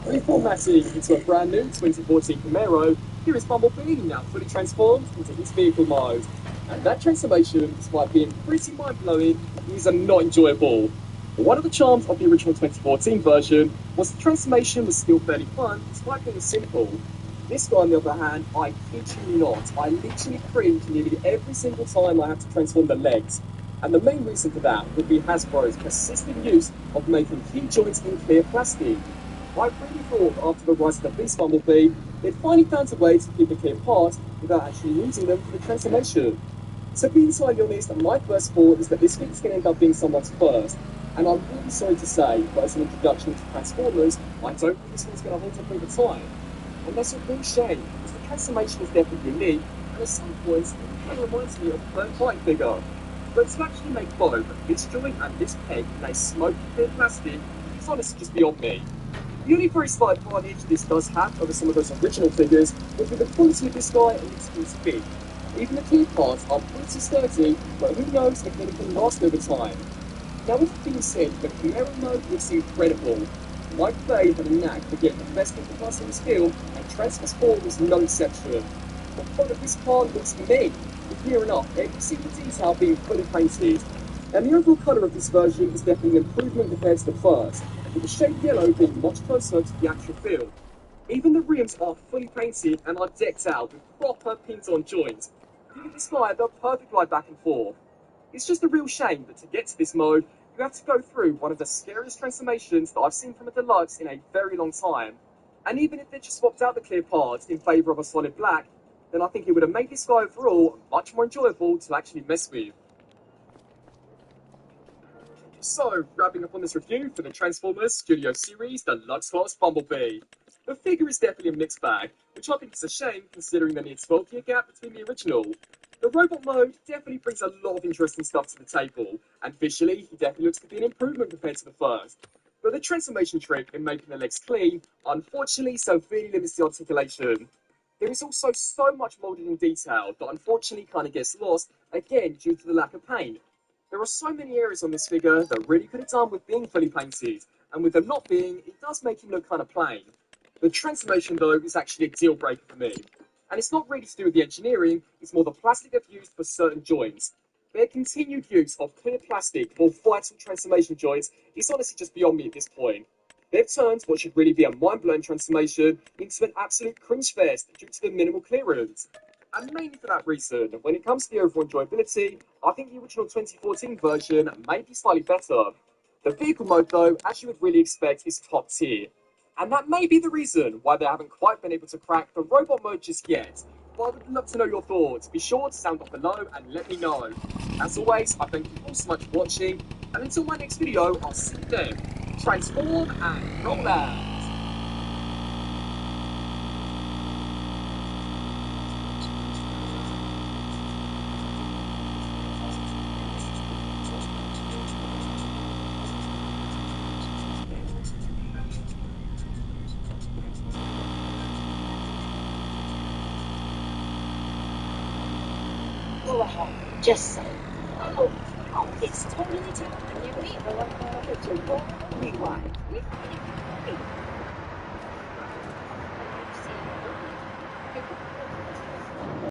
Reformatting into a brand new 2014 Camaro, here is Bumblebee now fully transformed into his vehicle mode. And that transformation, despite being pretty mind-blowing, is not enjoyable. One of the charms of the original 2014 version was the transformation was still fairly fun, despite being simple. This guy, on the other hand, I kid you not, I literally cringe nearly every single time I have to transform the legs. And the main reason for that would be Hasbro's persistent use of making key joints in clear plastic. I really thought after the rise of the Beast Bumblebee, they'd finally found a way to keep the clear parts without actually using them for the transformation. To be entirely honest, my first thought is that this figure is going to end up being someone's first, and I'm really sorry to say, but as an introduction to Transformers, I don't think this one's going to hold up over time. And that's a real shame, because the transformation is definitely unique, and at some points, it kind of reminds me of a third fight figure. But to actually make both this joint and this peg in a smoky clear plastic is honestly just beyond me. The only very slight advantage this does have over some of those original figures would be the quality of this guy and its fit. Even the key parts are pretty sturdy, but who knows if anything lasts over time. Now with that being said, the Camaro mode looks incredible. Mike Bay had a knack for getting the best of the customer's feel, and Transform was no exception. The front of this car looks amazing, with near enough every single detail being fully painted. And the overall colour of this version is definitely an improvement compared to the first, with the shade yellow being much closer to the actual field. Even the rims are fully painted and are decked out with proper pins-on joints, giving this guy the perfect ride back and forth. It's just a real shame that to get to this mode, you have to go through one of the scariest transformations that I've seen from a deluxe in a very long time. And even if they just swapped out the clear parts in favour of a solid black, then I think it would have made this guy overall much more enjoyable to actually mess with. So, wrapping up on this review for the Transformers Studio Series Deluxe Class Bumblebee. The figure is definitely a mixed bag, which I think is a shame considering the near 12-year gap between the original. The robot mode definitely brings a lot of interesting stuff to the table, and visually he definitely looks to be an improvement compared to the first. But the transformation trick in making the legs clean, unfortunately, severely limits the articulation. There is also so much moulded in detail that unfortunately kind of gets lost, again due to the lack of paint. There are so many areas on this figure that really could have done with being fully painted, and with them not being, it does make him look kind of plain. The transformation though is actually a deal breaker for me. And it's not really to do with the engineering, it's more the plastic they've used for certain joints. Their continued use of clear plastic for vital transformation joints is honestly just beyond me at this point. They've turned what should really be a mind-blowing transformation into an absolute cringe fest due to the minimal clearance. And mainly for that reason, when it comes to the overall enjoyability, I think the original 2014 version may be slightly better. The vehicle mode though, as you would really expect, is top tier. And that may be the reason why they haven't quite been able to crack the robot mode just yet. But I would love to know your thoughts. Be sure to sound off below and let me know. As always, I thank you all so much for watching, and until my next video, I'll see you then. Transform and roll out! Go ahead, just say. Oh, it's totally different. You mean the one rewind.